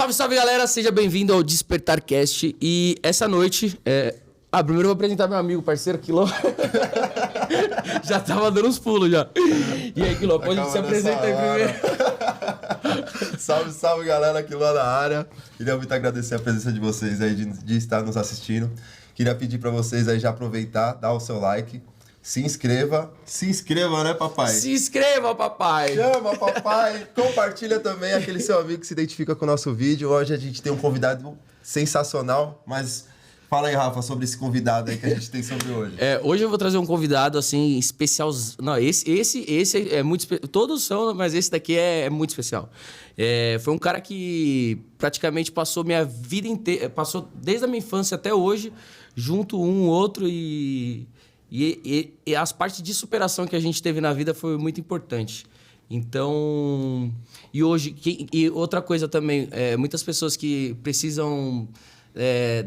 Salve, salve, galera! Seja bem-vindo ao DespertarCast. E essa noite... primeiro eu vou apresentar meu amigo, parceiro, Quilô. Já tava dando uns pulos, já. E aí, Quilô, pode se apresentar aí primeiro. Salve, salve, galera, Quilô na área. Queria muito agradecer a presença de vocês aí, de estar nos assistindo. Queria pedir pra vocês aí já aproveitar, dar o seu like. Se inscreva, né, papai? Se inscreva, papai! Chama, papai! Compartilha também aquele seu amigo que se identifica com o nosso vídeo. Hoje a gente tem um convidado sensacional, mas fala aí, Rafa, sobre esse convidado aí que a gente tem sobre hoje. Hoje eu vou trazer um convidado, assim, especial. Não, esse é muito especial. Todos são, mas esse daqui é muito especial. Foi um cara que praticamente passou minha vida inteira, passou desde a minha infância até hoje, junto um outro e as partes de superação que a gente teve na vida foi muito importante. Então, e hoje, e outra coisa também, muitas pessoas que precisam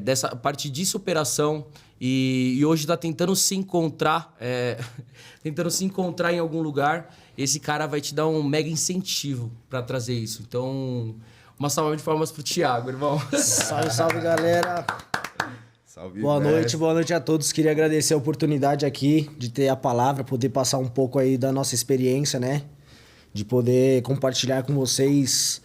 dessa parte de superação e hoje está tentando se encontrar, em algum lugar, esse cara vai te dar um mega incentivo para trazer isso. Então, uma salva de palmas pro Thiago, irmão. Salve, salve, galera. Salve, boa noite a todos. Queria agradecer a oportunidade aqui de ter a palavra, poder passar um pouco aí da nossa experiência, né? De poder compartilhar com vocês.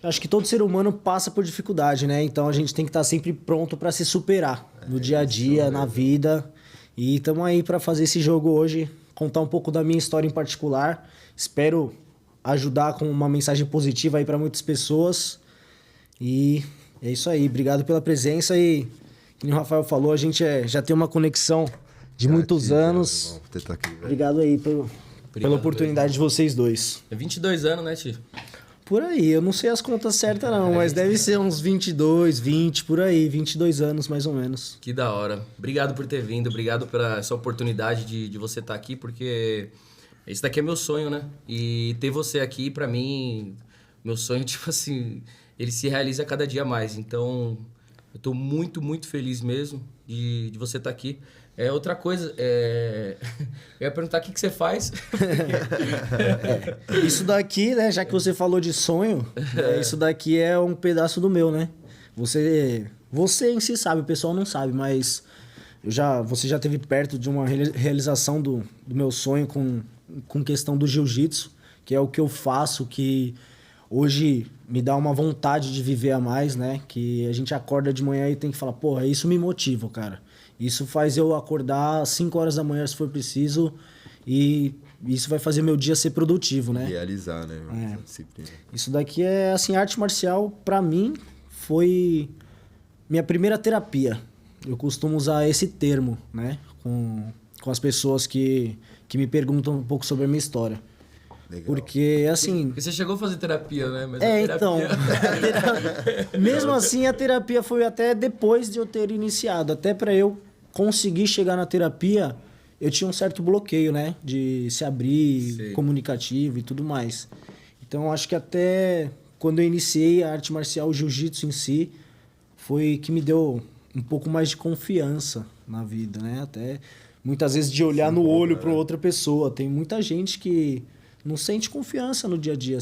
Acho que todo ser humano passa por dificuldade, né? Então a gente tem que estar sempre pronto para se superar no dia a dia, na vida. E estamos aí para fazer esse jogo hoje, contar um pouco da minha história em particular. Espero ajudar com uma mensagem positiva aí para muitas pessoas. E é isso aí. Obrigado pela presença e... Como o Rafael falou, a gente já tem uma conexão de muitos anos. Obrigado aí pela oportunidade de vocês dois. 22 anos, né, Tio? Por aí, eu não sei as contas certas não, mas deve ser uns 22, 20, por aí, 22 anos mais ou menos. Que da hora. Obrigado por ter vindo, obrigado pela essa oportunidade de você estar aqui, porque esse daqui é meu sonho, né? E ter você aqui, pra mim, meu sonho, tipo assim, ele se realiza cada dia mais. Então... eu tô muito, muito feliz mesmo de você estar aqui. Outra coisa, eu ia perguntar o que você faz. Isso daqui, né, já que você falou de sonho, isso daqui é um pedaço do meu, né? Você em si sabe, o pessoal não sabe, mas você já esteve perto de uma realização do meu sonho com questão do jiu-jitsu, que é o que eu faço, que... hoje me dá uma vontade de viver a mais, né? Que a gente acorda de manhã e tem que falar, porra, isso me motiva, cara. Isso faz eu acordar às 5 horas da manhã se for preciso e isso vai fazer meu dia ser produtivo, né? Realizar, né? Disciplina. Isso daqui é, assim, arte marcial, pra mim, foi minha primeira terapia. Eu costumo usar esse termo, né? Com as pessoas que me perguntam um pouco sobre a minha história. Legal. Porque, assim... Porque você chegou a fazer terapia, né? Mas então... mesmo assim, a terapia foi até depois de eu ter iniciado. Até para eu conseguir chegar na terapia, eu tinha um certo bloqueio, né? De se abrir, Sei. Comunicativo e tudo mais. Então, acho que até quando eu iniciei a arte marcial, o jiu-jitsu em si, foi que me deu um pouco mais de confiança na vida, né? Até muitas vezes de olhar no olho para outra pessoa. Tem muita gente que... não sente confiança no dia a dia.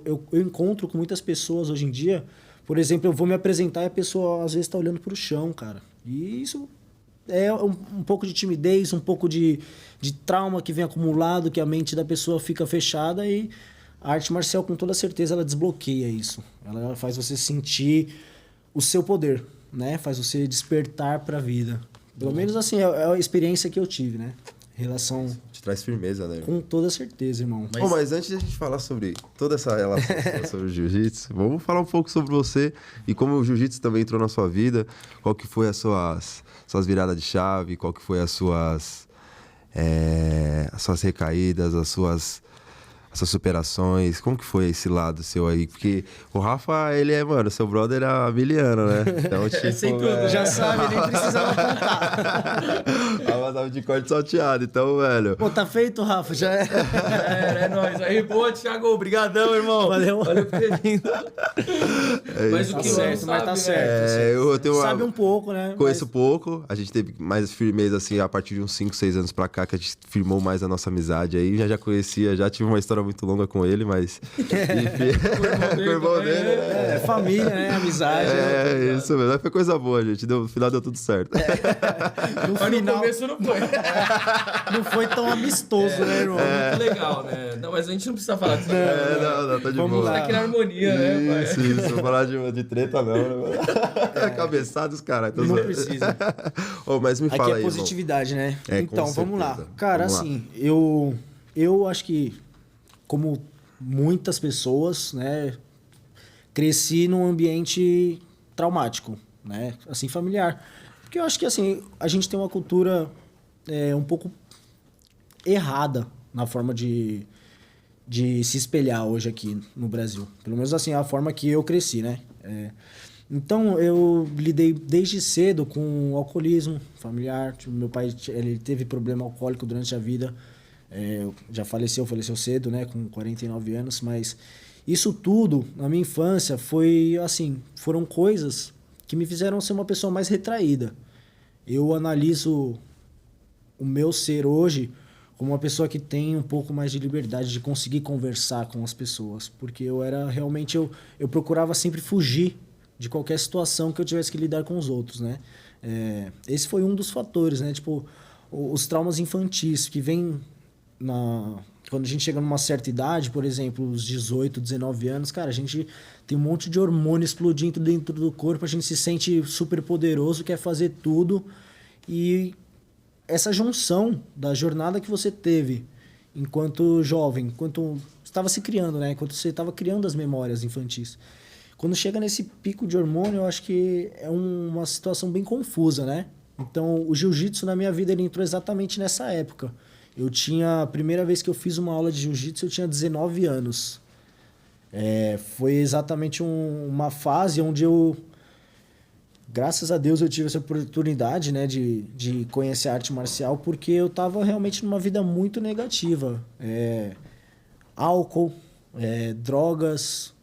Eu encontro com muitas pessoas hoje em dia. Por exemplo, eu vou me apresentar e a pessoa às vezes está olhando para o chão, cara. E isso é um pouco de timidez, um pouco de trauma que vem acumulado, que a mente da pessoa fica fechada e a arte marcial, com toda certeza, ela desbloqueia isso. Ela faz você sentir o seu poder, né? Faz você despertar para a vida. Pelo menos assim, é a experiência que eu tive, né? Relação... te traz firmeza, né? Com toda certeza, irmão. Mas antes de a gente falar sobre toda essa relação sobre o jiu-jitsu, vamos falar um pouco sobre você e como o jiu-jitsu também entrou na sua vida, qual que foi as suas viradas de chave, qual que foi as suas recaídas, as suas superações, como que foi esse lado seu aí? Porque o Rafa, ele mano, seu brother é miliano, né? Então, tipo... sem tudo, já sabe, nem precisava contar. Rafa tava de corte salteado, então, velho... Pô, tá feito, Rafa, já é. É nóis. Aí, pô, Thiago, obrigadão, irmão. Valeu. Valeu por ter vindo. Mas o Tá que certo, não mas tá sabe, certo. Eu tenho Sabe um pouco, né? Conheço pouco, a gente teve mais firmeza, assim, a partir de uns 5, 6 anos pra cá, que a gente firmou mais a nossa amizade aí, já conhecia, já tive uma história muito longa com ele, mas... Enfim, com o irmão dele, né? É, família, né? Amizade. É, isso mesmo. Foi coisa boa, gente. No final deu tudo certo. No Mas final, no começo não foi. não foi tão amistoso, né, irmão? Muito legal, né? Não, mas a gente não precisa falar disso. Não, tá de Vamos boa. lá. Tá aqui na harmonia, né, pai? Isso. Vou falar de treta, não. Né? Cabeçados, cara. Não precisa. Ô, mas me Aqui fala é aí, positividade, né? É, então, com vamos lá. certeza. Cara, Vamos lá. assim, eu acho que, como muitas pessoas, né, cresci num ambiente traumático, né? Assim, familiar. Porque eu acho que, assim, a gente tem uma cultura um pouco errada na forma de se espelhar hoje aqui no Brasil. Pelo menos, assim, a forma que eu cresci, né? Então, eu lidei desde cedo com alcoolismo familiar. Tipo, meu pai, ele teve problema alcoólico durante a vida. Já faleceu cedo, né? Com 49 anos. Mas isso tudo, na minha infância, foram coisas que me fizeram ser uma pessoa mais retraída. Eu analiso o meu ser hoje como uma pessoa que tem um pouco mais de liberdade de conseguir conversar com as pessoas. Porque eu era realmente... Eu procurava sempre fugir de qualquer situação que eu tivesse que lidar com os outros, né? Esse foi um dos fatores, né? Tipo, os traumas infantis que vêm quando a gente chega numa certa idade, por exemplo, os 18, 19 anos, cara, a gente tem um monte de hormônio explodindo dentro do corpo, a gente se sente super poderoso, quer fazer tudo. E essa junção da jornada que você teve enquanto jovem, enquanto estava se criando, né? Enquanto você estava criando as memórias infantis. Quando chega nesse pico de hormônio, eu acho que é uma situação bem confusa, né? Então, o jiu-jitsu na minha vida ele entrou exatamente nessa época. A primeira vez que eu fiz uma aula de jiu-jitsu, eu tinha 19 anos. Foi exatamente uma fase onde graças a Deus eu tive essa oportunidade, né, de conhecer a arte marcial, porque eu estava realmente numa vida muito negativa. Álcool, drogas,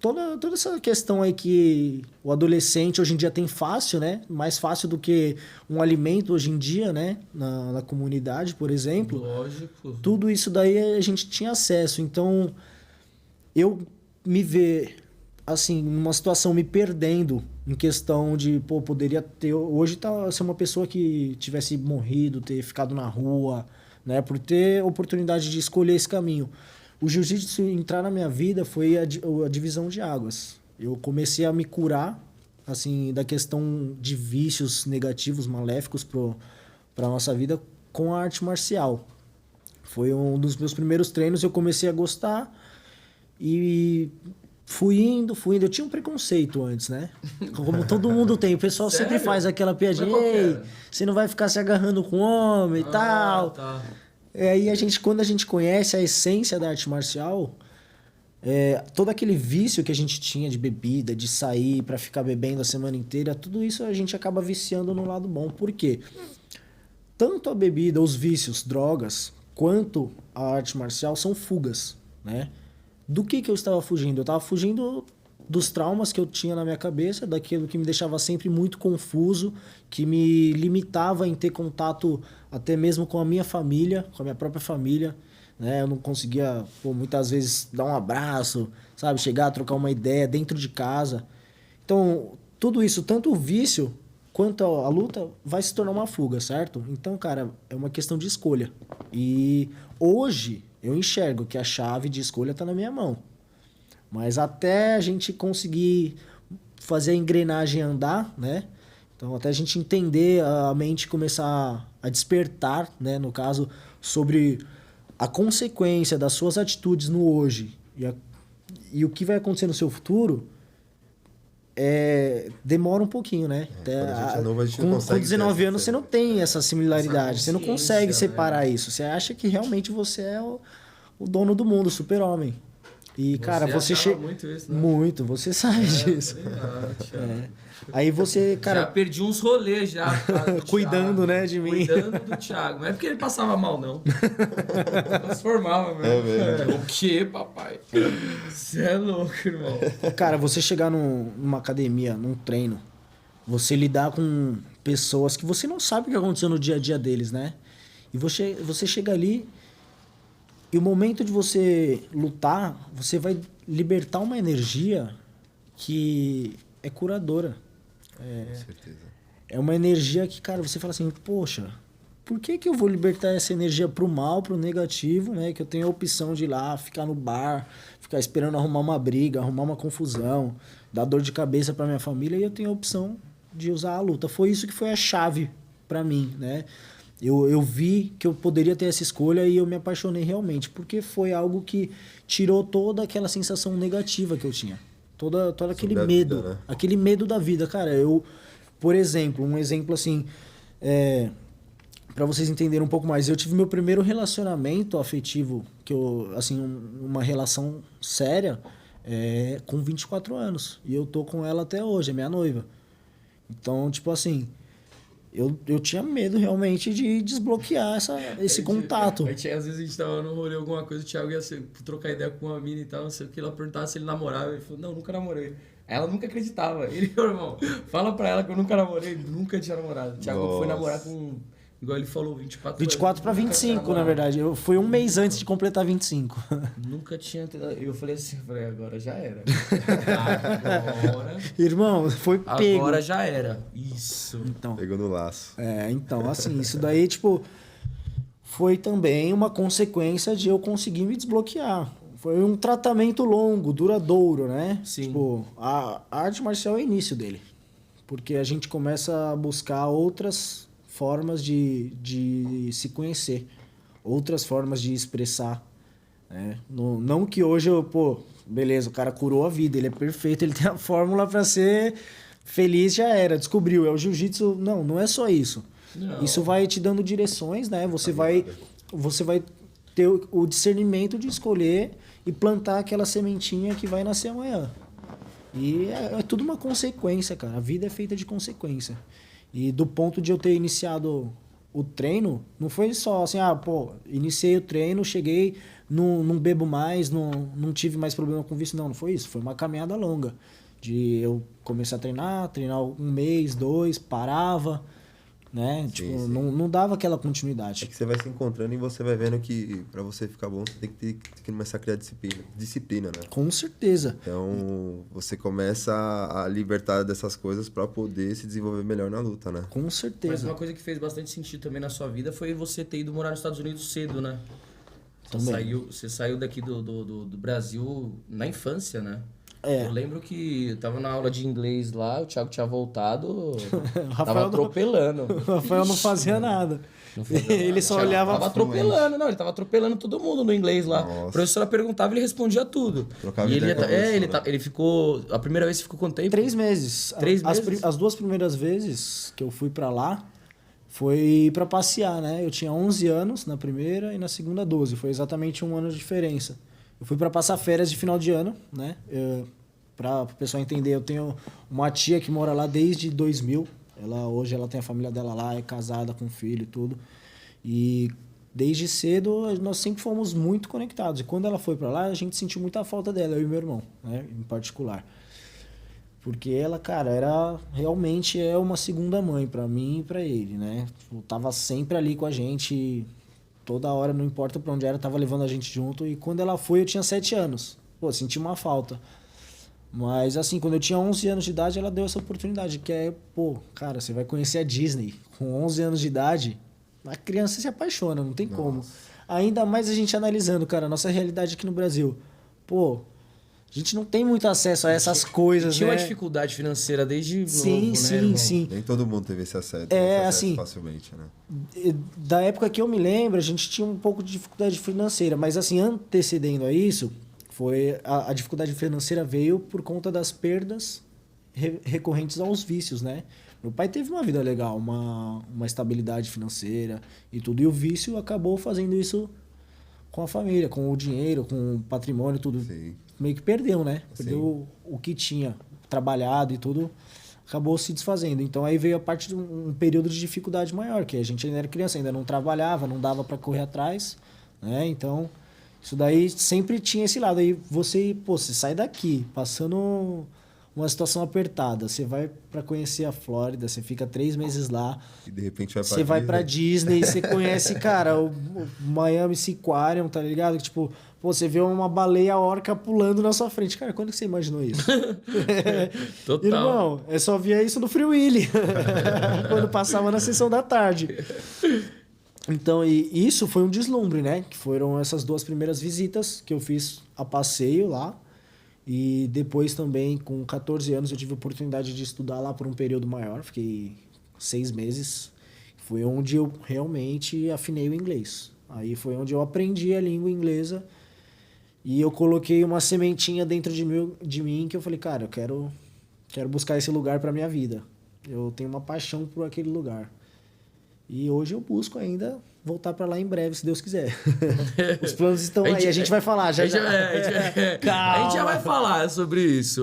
toda essa questão aí que o adolescente hoje em dia tem fácil, né? Mais fácil do que um alimento hoje em dia, né? Na comunidade, por exemplo. Lógico. Tudo isso daí a gente tinha acesso. Então, eu me ver, assim, numa situação me perdendo em questão de, poderia ter... Hoje ser uma pessoa que tivesse morrido, ter ficado na rua, né? Por ter oportunidade de escolher esse caminho. O jiu-jitsu entrar na minha vida foi a divisão de águas. Eu comecei a me curar, assim, da questão de vícios negativos, maléficos para a nossa vida com a arte marcial. Foi um dos meus primeiros treinos, eu comecei a gostar e fui indo. Eu tinha um preconceito antes, né? Como todo mundo tem. O pessoal Sério? sempre faz aquela piadinha, Mas qual que ei, era? você não vai ficar se agarrando com homem e tal. Tá. Aí quando a gente conhece a essência da arte marcial, todo aquele vício que a gente tinha de bebida, de sair pra ficar bebendo a semana inteira, tudo isso a gente acaba viciando no lado bom. Por quê? Tanto a bebida, os vícios, drogas, quanto a arte marcial são fugas, né? Do que eu estava fugindo? Eu estava fugindo dos traumas que eu tinha na minha cabeça, daquilo que me deixava sempre muito confuso, que me limitava em ter contato até mesmo com a minha família, com a minha própria família, né? Eu não conseguia, muitas vezes, dar um abraço, sabe? Chegar, trocar uma ideia dentro de casa. Então, tudo isso, tanto o vício quanto a luta, vai se tornar uma fuga, certo? Então, cara, é uma questão de escolha. E hoje eu enxergo que a chave de escolha está na minha mão. Mas até a gente conseguir fazer a engrenagem andar, né? Então, até a gente entender, a mente começar a despertar, né? No caso, sobre a consequência das suas atitudes no hoje e o que vai acontecer no seu futuro, demora um pouquinho, né? Quando a gente é novo, a gente não Com consegue 19 anos, você não tem essa similaridade. Você não consegue consciência, separar isso. Você acha que realmente você é o dono do mundo, o super-homem. E, cara, você achava muito isso, né? Muito, você sabe disso. Aí você, Já cara, perdi uns rolês já. por causa do Cuidando, Thiago. né, de mim. Cuidando do Thiago. Não é porque ele passava mal, não. Transformava, mesmo. mesmo. O quê, papai? Você é louco, irmão. cara, você chegar numa academia, num treino, você lidar com pessoas que você não sabe o que aconteceu no dia a dia deles, né? E você chega ali, E o momento de você lutar, você vai libertar uma energia que é curadora. Com certeza. É uma energia que, cara, você fala assim, poxa, por que que eu vou libertar essa energia pro mal, pro negativo, né? Que eu tenho a opção de ir lá, ficar no bar, ficar esperando arrumar uma briga, arrumar uma confusão, dar dor de cabeça pra minha família, e eu tenho a opção de usar a luta. Foi isso que foi a chave pra mim, né? Eu vi que eu poderia ter essa escolha e eu me apaixonei realmente, porque foi algo que tirou toda aquela sensação negativa que eu tinha. Todo aquele Sobre a medo, vida, né? aquele medo da vida. Cara, por exemplo, um exemplo assim, para vocês entenderem um pouco mais, eu tive meu primeiro relacionamento afetivo, uma relação séria, com 24 anos. E eu tô com ela até hoje, é minha noiva. Então, tipo assim, eu tinha medo realmente de desbloquear esse contato. Às vezes a gente tava no rolê, alguma coisa, o Thiago ia trocar ideia com uma mina e tal, não sei o que, ela perguntava se ele namorava, ele falou, não, nunca namorei. Ela nunca acreditava. Ele, meu irmão, fala pra ela que eu nunca namorei, nunca tinha namorado. O Thiago foi namorar com, igual ele falou, 24 para 25, na verdade. Foi um mês antes de completar 25. Nunca tinha... Eu falei assim, agora já era. Agora... Irmão, foi pego. Agora já era. Isso. Então, Pegou no laço. então, assim, isso daí, tipo, foi também uma consequência de eu conseguir me desbloquear. Foi um tratamento longo, duradouro, né? Sim. Tipo, a arte marcial é o início dele. Porque a gente começa a buscar outras formas de se conhecer, outras formas de expressar, né? Não que hoje beleza, o cara curou a vida, ele é perfeito, ele tem a fórmula para ser feliz, já era, descobriu, é o jiu-jitsu. Não é só isso. Não. Isso vai te dando direções, né? Você vai ter o discernimento de escolher e plantar aquela sementinha que vai nascer amanhã. E é tudo uma consequência, cara. A vida é feita de consequência. E do ponto de eu ter iniciado o treino, não foi só assim, iniciei o treino, cheguei, não bebo mais, não tive mais problema com vício. Não foi isso. Foi uma caminhada longa. De eu começar a treinar um mês, 2, parava, né? Sim, Tipo, sim. Não dava aquela continuidade. É que você vai se encontrando e você vai vendo que pra você ficar bom, você tem que começar a criar disciplina, né? Com certeza. Então, você começa a libertar dessas coisas pra poder se desenvolver melhor na luta, né? Com Mas certeza. uma coisa que fez bastante sentido também na sua vida foi você ter ido morar nos Estados Unidos cedo, né? Você saiu daqui do Brasil na infância, né? Eu lembro que eu tava na aula de inglês lá, o Thiago tinha voltado, tava atropelando. O Rafael não fazia nada. Ele só olhava... Tava atropelando, ele tava atropelando todo mundo no inglês lá. Nossa. A professora perguntava e ele respondia tudo. Trocava E ele, ideia com você, né? ele ficou... A primeira vez ficou quanto tempo? 3 meses. 3 meses? As 2 primeiras vezes que eu fui pra lá, foi pra passear, né? Eu tinha 11 anos na primeira e na segunda 12. Foi exatamente 1 ano de diferença. Eu fui pra passar férias de final de ano, né? Pra o pessoal entender, eu tenho uma tia que mora lá desde 2000. Hoje ela tem a família dela lá, é casada com filho e tudo. E desde cedo nós sempre fomos muito conectados. E quando ela foi pra lá, a gente sentiu muita falta dela, eu e meu irmão, né? Em particular. Porque ela, cara, realmente é uma segunda mãe pra mim e pra ele, né? Tipo, tava sempre ali com a gente, toda hora, não importa pra onde era, tava levando a gente junto. E quando ela foi, eu tinha 7 anos. Pô, senti uma falta. Mas, assim, quando eu tinha 11 anos de idade, ela deu essa oportunidade, que é, cara, você vai conhecer a Disney com 11 anos de idade, a criança se apaixona, não tem como. Ainda mais a gente analisando, cara, a nossa realidade aqui no Brasil. A gente não tem muito acesso a essas coisas, Tinha né? uma dificuldade financeira desde novo, Sim, né, sim, irmão? sim. Nem todo mundo teve esse acesso, assim, facilmente, né? Da época que eu me lembro, a gente tinha um pouco de dificuldade financeira, mas assim, antecedendo a isso, foi a dificuldade financeira veio por conta das perdas recorrentes aos vícios, né? Meu pai teve uma vida legal, uma estabilidade financeira e tudo, e o vício acabou fazendo isso com a família, com o dinheiro, com o patrimônio, tudo. Sim. Meio que perdeu, né? Sim. Perdeu o que tinha trabalhado e tudo, acabou se desfazendo. Então aí veio a parte de um período de dificuldade maior, que a gente ainda era criança, ainda não trabalhava, não dava para correr atrás, né? Então, isso daí sempre tinha esse lado. Aí você sai daqui, passando uma situação apertada. Você vai para conhecer a Flórida, você fica 3 meses lá. E de repente vai pra Você vai pra Disney, você conhece, cara, o Miami Seaquarium, tá ligado? Que, tipo, pô, você vê uma baleia orca pulando na sua frente. Cara, quando que você imaginou isso? Total. Irmão, eu só via isso no Free Willy. Quando passava na sessão da tarde. Então, e isso foi um deslumbre, né? Que foram essas 2 primeiras visitas que eu fiz a passeio lá. E depois também, com 14 anos, eu tive a oportunidade de estudar lá por um período maior. Fiquei 6 meses. Foi onde eu realmente afinei o inglês. Aí foi onde eu aprendi a língua inglesa. E eu coloquei uma sementinha dentro de mim que eu falei, cara, eu quero buscar esse lugar para minha vida. Eu tenho uma paixão por aquele lugar. E hoje eu busco ainda voltar para lá em breve, se Deus quiser. Os planos estão aí, a gente vai falar já. A gente já vai falar sobre isso.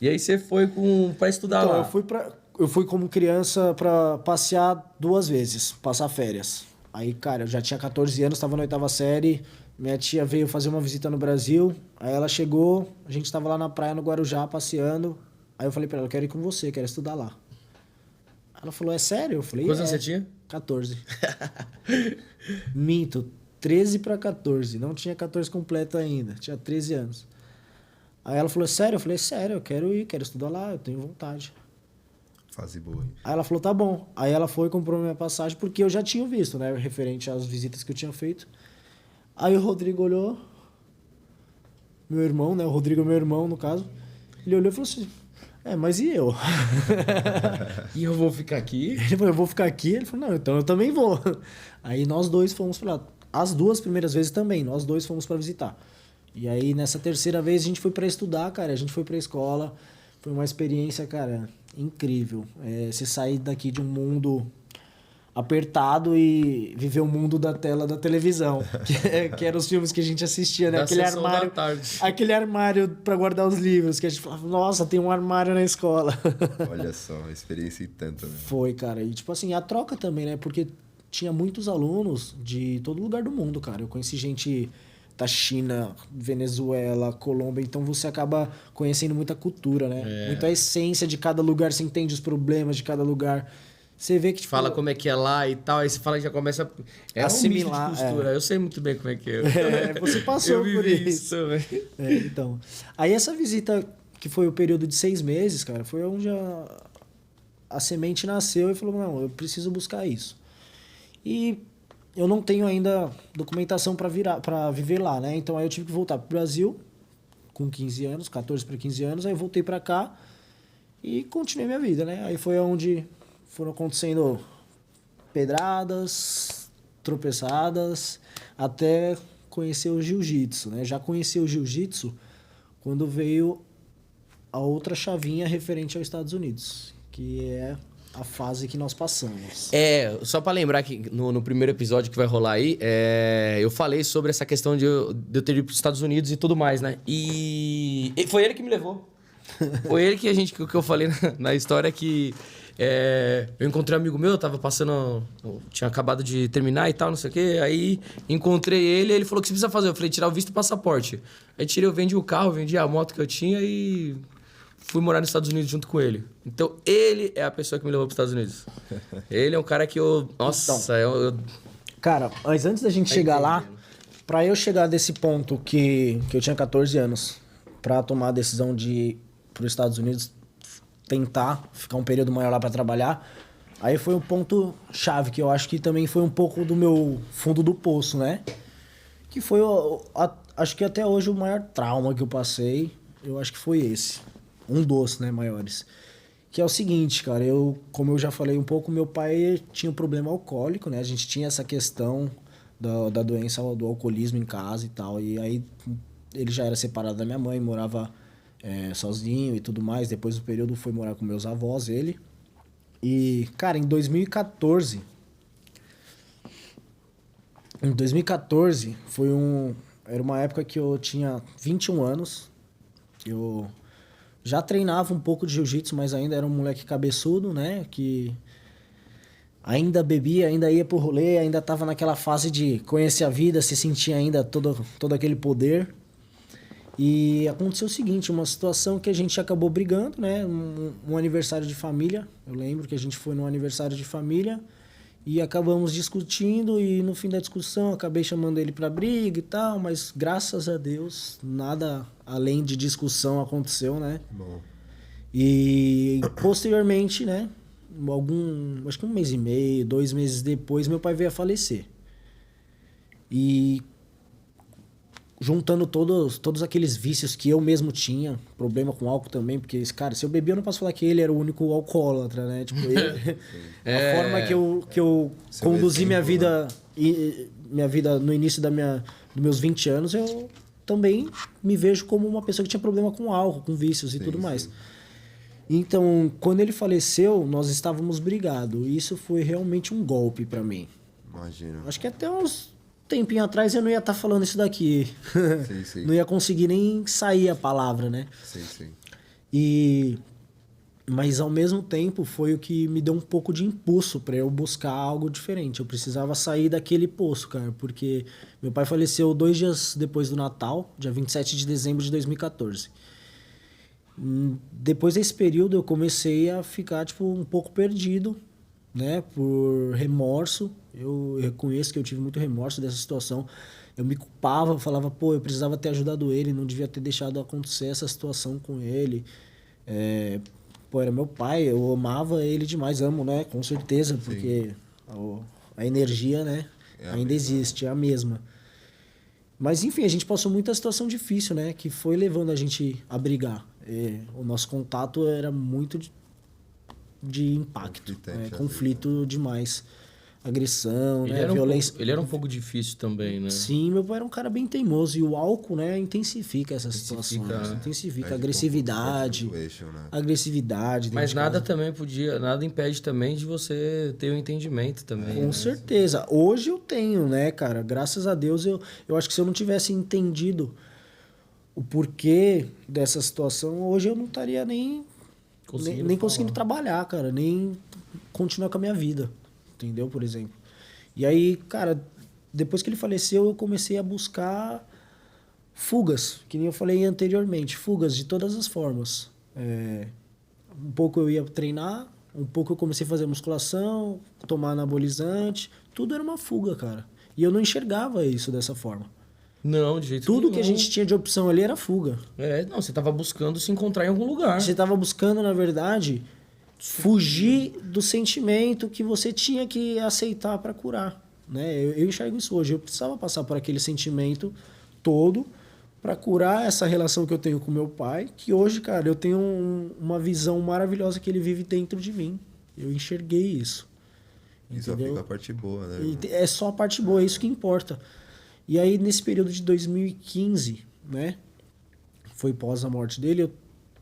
E aí você foi para estudar então, lá? Eu fui como criança para passear 2 vezes, passar férias. Aí, cara, eu já tinha 14 anos, estava na 8ª série. Minha tia veio fazer uma visita no Brasil. Aí ela chegou, a gente estava lá na praia no Guarujá passeando. Aí eu falei para ela, eu quero ir com você, quero estudar lá. Ela falou, é sério? Eu falei, Quantos anos você tinha? 14. Minto, 13 para 14. Não tinha 14 completo ainda, tinha 13 anos. Aí ela falou, sério? Eu falei, sério, eu quero ir, quero estudar lá, eu tenho vontade. Fase boa, hein? Aí ela falou, tá bom. Aí ela foi e comprou minha passagem, porque eu já tinha visto, né? Referente às visitas que eu tinha feito. Aí o Rodrigo olhou, meu irmão, né? O Rodrigo é meu irmão, no caso. Ele olhou e falou assim, mas e eu? E eu vou ficar aqui? Ele falou, eu vou ficar aqui? Ele falou, não, então eu também vou. Aí nós 2 fomos pra lá. As 2 primeiras vezes também, nós 2 fomos pra visitar. E aí nessa 3ª vez a gente foi pra estudar, cara. A gente foi pra escola. Foi uma experiência, cara, incrível. Você sair daqui de um mundo apertado e viver o mundo da tela da televisão. Que eram os filmes que a gente assistia, né? Da sessão da tarde. Aquele armário pra guardar os livros, que a gente falava, nossa, tem um armário na escola. Olha só, uma experiência e tanto, né? Foi, cara. E tipo assim, a troca também, né? Porque tinha muitos alunos de todo lugar do mundo, cara. Eu conheci gente da China, Venezuela, Colômbia, então você acaba conhecendo muita cultura, né? Muita essência de cada lugar, você entende os problemas de cada lugar. Você vê que tipo, fala como é que é lá e tal, aí você fala que já começa a assimilar, um misto de cultura. Eu sei muito bem como é que é. Você passou por isso. também. Então. Aí essa visita, que foi o período de 6 meses, cara, foi onde a semente nasceu e falou, não, eu preciso buscar isso. E eu não tenho ainda documentação para viver lá, né? Então aí eu tive que voltar pro Brasil com 15 anos, 14 para 15 anos, aí eu voltei para cá e continuei minha vida, né? Aí foi onde foram acontecendo pedradas, tropeçadas, até conhecer o jiu-jitsu, né? Já conheci o jiu-jitsu quando veio a outra chavinha referente aos Estados Unidos, que é a fase que nós passamos. Só pra lembrar que no primeiro episódio que vai rolar aí, eu falei sobre essa questão de eu ter ido pros Estados Unidos e tudo mais, né? E foi ele que me levou. Foi ele que que eu falei na história que eu encontrei um amigo meu, tava passando, tinha acabado de terminar e tal, não sei o quê. Aí encontrei ele falou: o que você precisa fazer? Eu falei: tirar o visto e o passaporte. Aí eu vendi o carro, vendi a moto que eu tinha e fui morar nos Estados Unidos junto com ele. Então ele é a pessoa que me levou pros Estados Unidos. Ele é um cara que eu... Nossa, então, Cara, mas antes da gente chegar lá, pra eu chegar desse ponto que eu tinha 14 anos, pra tomar a decisão de ir pros Estados Unidos, tentar ficar um período maior lá pra trabalhar, aí foi um ponto chave, que eu acho que também foi um pouco do meu fundo do poço, né? Que foi, acho que até hoje, o maior trauma que eu passei, eu acho que foi esse. Um dos, né, maiores. Que é o seguinte, cara, como eu já falei um pouco, meu pai tinha um problema alcoólico, né? A gente tinha essa questão da doença, do alcoolismo em casa e tal. E aí ele já era separado da minha mãe, morava sozinho e tudo mais. Depois do período foi morar com meus avós, ele. E, cara, em 2014 era uma época que eu tinha 21 anos. Eu já treinava um pouco de jiu-jitsu, mas ainda era um moleque cabeçudo, né? Que ainda bebia, ainda ia pro rolê, ainda tava naquela fase de conhecer a vida, se sentia ainda todo aquele poder. E aconteceu o seguinte, uma situação que a gente acabou brigando, né? Um aniversário de família. Eu lembro que a gente foi num aniversário de família e acabamos discutindo e no fim da discussão acabei chamando ele pra briga e tal, mas graças a Deus nada além de discussão aconteceu, né? Bom. E posteriormente, né? Acho que 1 mês e meio, 2 meses depois, meu pai veio a falecer. E juntando todos aqueles vícios que eu mesmo tinha, problema com álcool também, porque, cara, se eu bebia, eu não posso falar que ele era o único alcoólatra, né? Tipo, a forma que eu conduzi minha vida, minha vida no início dos meus 20 anos, eu também me vejo como uma pessoa que tinha problema com álcool, com vícios e tudo mais. Então, quando ele faleceu, nós estávamos brigados. E isso foi realmente um golpe pra mim. Imagina. Acho que até uns tempinho atrás eu não ia estar falando isso daqui. Sim. Não ia conseguir nem sair a palavra, né? Sim. Mas ao mesmo tempo foi o que me deu um pouco de impulso para eu buscar algo diferente. Eu precisava sair daquele poço, cara, porque meu pai faleceu 2 dias depois do Natal, dia 27 de dezembro de 2014. Depois desse período eu comecei a ficar tipo um pouco perdido, né, por remorso. Eu reconheço que eu tive muito remorso dessa situação. Eu me culpava, falava, pô, eu precisava ter ajudado ele, não devia ter deixado acontecer essa situação com ele. Pô, era meu pai, eu amava ele demais, amo, né, com certeza, porque a energia, né, ainda existe, é a mesma. Mas enfim, a gente passou muita situação difícil, né, que foi levando a gente a brigar. O nosso contato era muito de impacto, conflito demais. Agressão, né, violência. Ele era um pouco difícil também, né? Sim, meu pai era um cara bem teimoso. E o álcool, né, intensifica essas situações. Intensifica a agressividade. Agressividade. Mas nada impede também de você ter um entendimento também. Com certeza. Hoje eu tenho, né, cara? Graças a Deus, eu acho que se eu não tivesse entendido o porquê dessa situação, hoje eu não estaria nem conseguindo trabalhar, cara. Nem continuar com a minha vida. Entendeu? Por exemplo. E aí, cara, depois que ele faleceu, eu comecei a buscar fugas, que nem eu falei anteriormente, fugas de todas as formas. Um pouco eu ia treinar, um pouco eu comecei a fazer musculação, tomar anabolizante, tudo era uma fuga, cara. E eu não enxergava isso dessa forma. Não, de jeito nenhum. Tudo que a gente tinha de opção ali era fuga. Você tava buscando se encontrar em algum lugar. Você tava buscando, na verdade, fugir do sentimento que você tinha que aceitar para curar, né? Eu enxergo isso hoje. Eu precisava passar por aquele sentimento todo para curar essa relação que eu tenho com meu pai, que hoje, cara, eu tenho uma visão maravilhosa que ele vive dentro de mim. Eu enxerguei isso. E só fica a parte boa, né? É só a parte boa, é isso que importa. E aí, nesse período de 2015, né? Foi pós a morte dele, eu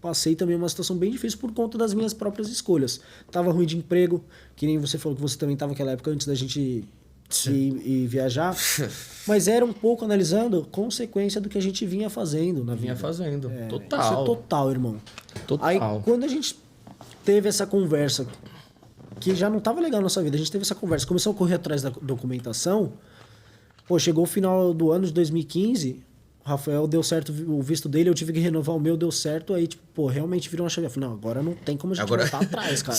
passei também uma situação bem difícil por conta das minhas próprias escolhas. Tava ruim de emprego, que nem você falou que você também tava naquela época antes da gente ir viajar. Mas era um pouco analisando consequência do que a gente vinha fazendo na vida. Vinha fazendo, total. Isso é total, irmão. Total. Aí, quando a gente teve essa conversa, que já não tava legal na nossa vida, a gente teve essa conversa, começou a correr atrás da documentação, pô, chegou o final do ano de 2015... O Rafael deu certo o visto dele, eu tive que renovar o meu, deu certo. Aí, tipo, pô, realmente virou uma chave. Eu falei, não, agora não tem como a gente voltar atrás, cara.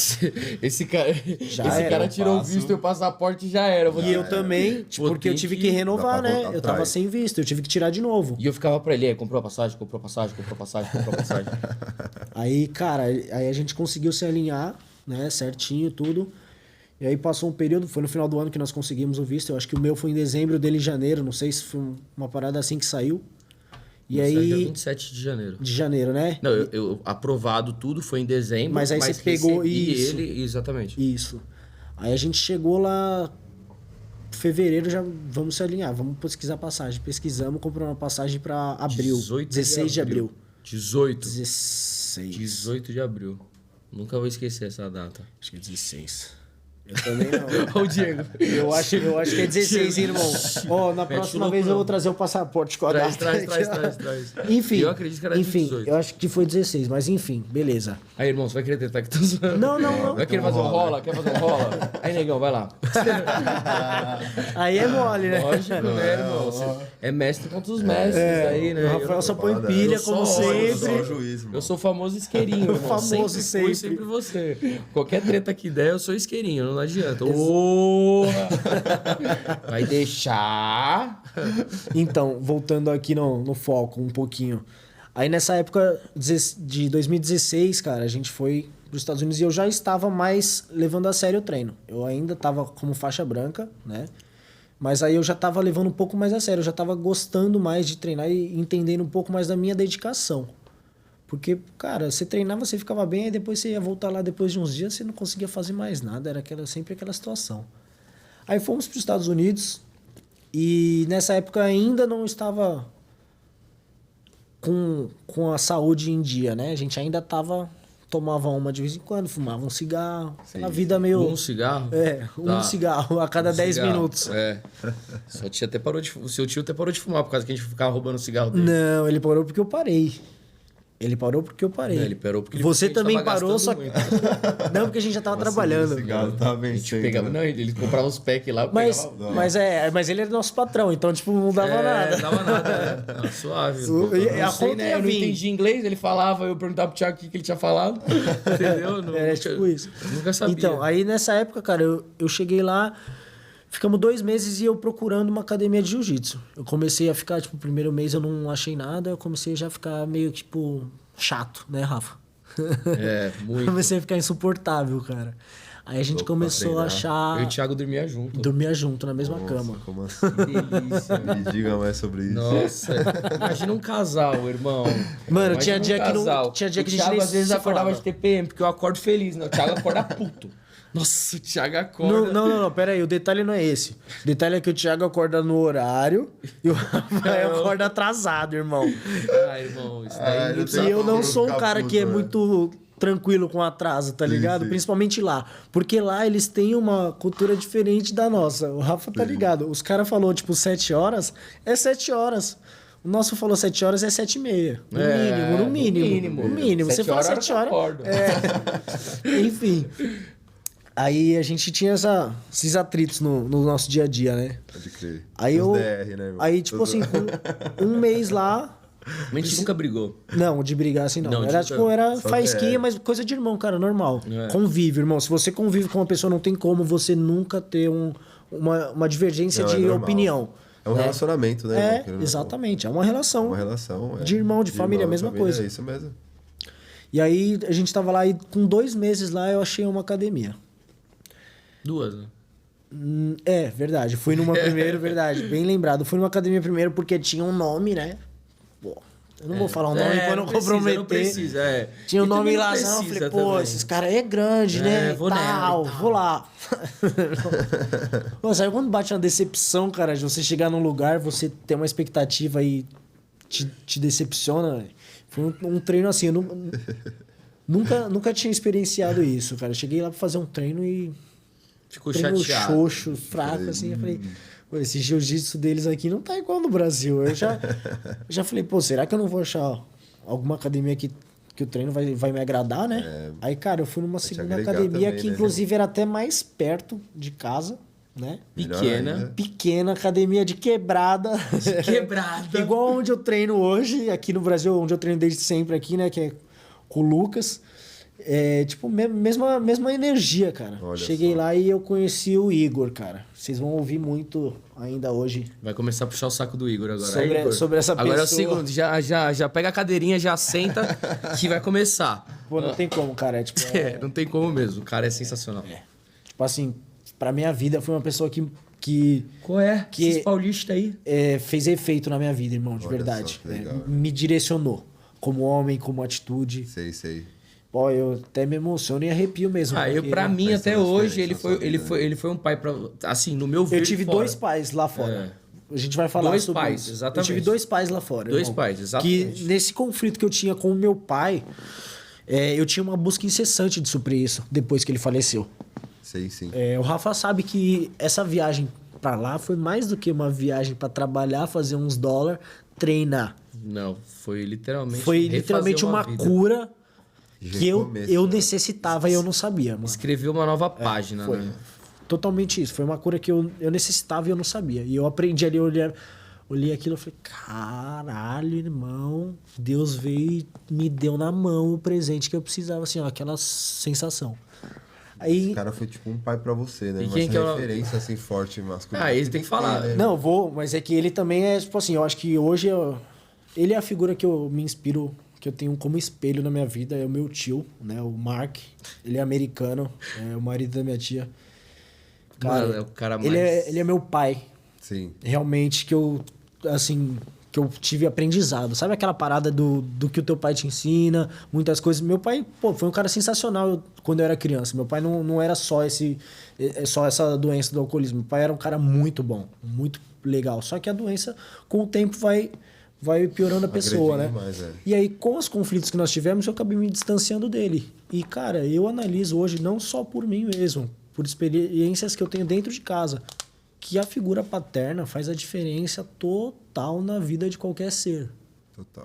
Esse cara tirou o visto e o passaporte já era. E eu também, tipo, porque eu tive que renovar, né? Eu tava sem visto, eu tive que tirar de novo. E eu ficava pra ele, comprou a passagem. Aí, cara, aí a gente conseguiu se alinhar, né, certinho, tudo. E aí passou um período, foi no final do ano que nós conseguimos o visto. Eu acho que o meu foi em dezembro, o dele em janeiro. Não sei se foi uma parada assim que saiu. E aí... Dia 27 de janeiro. De janeiro, né? Não, eu aprovado tudo, foi em dezembro. Mas aí você pegou isso. Ele, exatamente. Isso. Aí a gente chegou lá... Fevereiro já vamos se alinhar, vamos pesquisar passagem. Pesquisamos, compramos uma passagem para abril. 16 de abril. 18 de abril. Nunca vou esquecer essa data. Acho que é 16. Eu também não. Olha o Diego. Eu acho que é 16, irmão. Ó, na próxima vez eu vou trazer o passaporte com a data. Traz. Enfim. Eu acredito que era 18. Eu acho que foi 16, mas enfim, beleza. Aí, irmão, você vai querer tentar que tu zoando? Não. Vai querer fazer um rola? Quer fazer um rola? Aí, negão, vai lá. Aí é mole, né? Lógico, né, irmão? Você é mestre contra os mestres aí, né? O Rafael só põe pilha, como sempre. Juiz, Eu sou o famoso isqueirinho, irmão. Famoso sempre. Fui, sempre. sempre você. Qualquer treta que der, eu sou isqueirinho, não adianta. Porra! Vai deixar... Então, voltando aqui no foco um pouquinho. Aí nessa época de 2016, cara, a gente foi para os Estados Unidos e eu já estava mais levando a sério o treino. Eu ainda estava como faixa branca, né? Mas aí eu já estava levando um pouco mais a sério. Eu já estava gostando mais de treinar e entendendo um pouco mais da minha dedicação. Porque, cara, você treinava, você ficava bem, aí depois você ia voltar lá depois de uns dias, você não conseguia fazer mais nada. Era sempre aquela situação. Aí fomos para os Estados Unidos e nessa época ainda não estava com a saúde em dia, né? A gente ainda tomava uma de vez em quando, fumava um cigarro, aquela vida meio... Um cigarro? Um cigarro a cada 10 minutos. É. Seu tio até parou de fumar por causa que a gente ficava roubando o cigarro dele. Não, ele parou porque eu parei. Ele parou porque Você também parou, só que... Não, porque a gente já tava trabalhando. Cigarro tava bem Pegava... Não, ele comprava os packs lá, pegava... Mas ele era nosso patrão, então, tipo, não dava nada. Não dava nada, né? Não, suave. A conta né? ia Eu não vir. entendi inglês, ele falava, eu perguntava pro Thiago o que ele tinha falado. Entendeu? Era tipo isso. Nunca sabia. Então, aí nessa época, cara, eu cheguei lá, ficamos 2 meses e eu procurando uma academia de jiu-jitsu. Eu comecei a ficar, tipo, o primeiro mês eu não achei nada, eu comecei já a ficar meio, tipo, chato, né, Rafa? É, muito. Comecei a ficar insuportável, cara. Aí a gente começou a achar... Eu e o Thiago dormia junto. Dormia junto, na mesma cama. Como assim? Que delícia. Me diga mais sobre isso. Nossa, imagina um casal, irmão. Mano, Imagina tinha dia que não... Tinha dia que a gente Thiago nem às vezes se acordava falava. de TPM, porque eu acordo feliz, né? O Thiago acorda puto. Nossa, o Thiago acorda... Não, pera aí, o detalhe não é esse. O detalhe é que o Thiago acorda no horário e o Rafael acorda atrasado, irmão. Ah, irmão, isso daí... eu não tenho- E eu não sou um ficar cara puto, que é né? muito tranquilo com atraso, tá ligado? sim. Principalmente lá. Porque lá eles têm uma cultura diferente da nossa. O Rafa tá ligado. Os caras falaram, tipo, 7 horas, é 7 horas. O nosso falou 7 horas, é 7h30. No mínimo. Você 7 fala horas 7 eu horas. acordo. Enfim. Aí a gente tinha esses atritos no nosso dia a dia, né? Pode crer. Aí Os eu. DR, né, irmão? Aí, tipo assim, com um mês lá. A gente nunca brigou. Não, de brigar assim não. Não, Era de- tipo, era só faísquinha, DR. mas coisa de irmão, cara, normal. É. Convive, irmão. Se você convive com uma pessoa, não tem como você nunca ter uma divergência Não, é de normal. opinião. É um relacionamento, né? É, irmão? Querendo ou não. exatamente. É uma relação. Uma relação. De irmão, de família, irmão, a mesma família, coisa. É isso mesmo. E aí a gente tava lá e com 2 meses lá eu achei uma academia. 2, né? É, verdade. Fui numa primeiro, verdade. Bem lembrado. Fui numa academia primeiro porque tinha um nome, né? Pô, eu não vou falar o nome pra não comprometer. Não precisa, é. Tinha o E nome também lá, não não, eu falei, precisa pô, também. esses caras é grande, né? vou nela e tal. Vou lá. Pô, sabe quando bate uma decepção, cara, de você chegar num lugar, você ter uma expectativa e te decepciona? Véio? Foi um treino assim, eu nunca tinha experienciado isso, cara. Eu cheguei lá pra fazer um treino e... Ficou treino chateado. xoxo, fraco, assim. Eu falei, pô, esse jiu-jitsu deles aqui não tá igual no Brasil. Eu já falei, pô, será que eu não vou achar alguma academia que o treino vai me agradar, né? Aí, cara, eu fui numa segunda agregar academia também, que, né? inclusive, era até mais perto de casa, né? Melhor Pequena. ainda. Pequena, academia de quebrada. Quebrada. Igual onde eu treino hoje, aqui no Brasil, onde eu treino desde sempre aqui, né? Que é com o Lucas. É, tipo, mesma energia, cara. Olha Cheguei só. lá e eu conheci o Igor, cara. Vocês vão ouvir muito ainda hoje. Vai começar a puxar o saco do Igor agora. Sobre essa Agora é o pessoa. segundo, já pega a cadeirinha, já senta, que vai começar. Pô, não tem como, cara. É, tipo, É, não tem como mesmo. O cara é sensacional. tipo assim, pra minha vida foi uma pessoa que Qual é? Que- Esses paulistas aí. fez efeito na minha vida, irmão, de Olha verdade. só, que legal. Me direcionou. Como homem, como atitude. Sei. Pô, eu até me emociono e arrepio mesmo. Ah, porque pra mim, faz até toda a hoje, diferença ele na foi, sua ele, vida, foi, ele foi um pai pra... Assim, no meu ver eu tive fora. 2 pais lá fora. A gente vai falar Dois sobre pais, isso. exatamente. Eu tive 2 pais lá fora. 2 irmão. pais, exatamente. Que nesse conflito que eu tinha com o meu pai, eu tinha uma busca incessante de suprir isso depois que ele faleceu. Sei sim. O Rafa sabe que essa viagem pra lá foi mais do que uma viagem pra trabalhar, fazer uns dólares, treinar. Não, foi literalmente Foi literalmente uma vida. cura que Recomeço, eu né? necessitava e eu não sabia, mano. Escreveu uma nova página, Foi né? totalmente isso. Foi uma cura que eu necessitava e eu não sabia. E eu aprendi ali, eu olhei aquilo e falei, caralho, irmão, Deus veio e me deu na mão o presente que eu precisava, assim, ó, aquela sensação. Aí, O cara foi tipo um pai pra você, né? E Uma quem que é o- referência assim forte masculina. Ah, esse tem que falar. né? não, vou, mas é que ele também é, tipo assim, eu acho que hoje ele é a figura que eu me inspiro, que eu tenho como espelho na minha vida, é o meu tio, né, o Mark. Ele é americano, é o marido da minha tia. Mano, é o cara mais... Ele é meu pai, Sim. realmente, que eu, assim, que eu tive aprendizado. Sabe aquela parada do que o teu pai te ensina, muitas coisas. Meu pai, pô, foi um cara sensacional quando eu era criança. Meu pai não era só essa doença do alcoolismo. Meu pai era um cara muito bom, muito legal. Só que a doença, com o tempo, vai piorando a pessoa, né? Agredindo mais, é. E aí, com os conflitos que nós tivemos, eu acabei me distanciando dele. E, cara, eu analiso hoje, não só por mim mesmo, por experiências que eu tenho dentro de casa, que a figura paterna faz a diferença total na vida de qualquer ser. Total.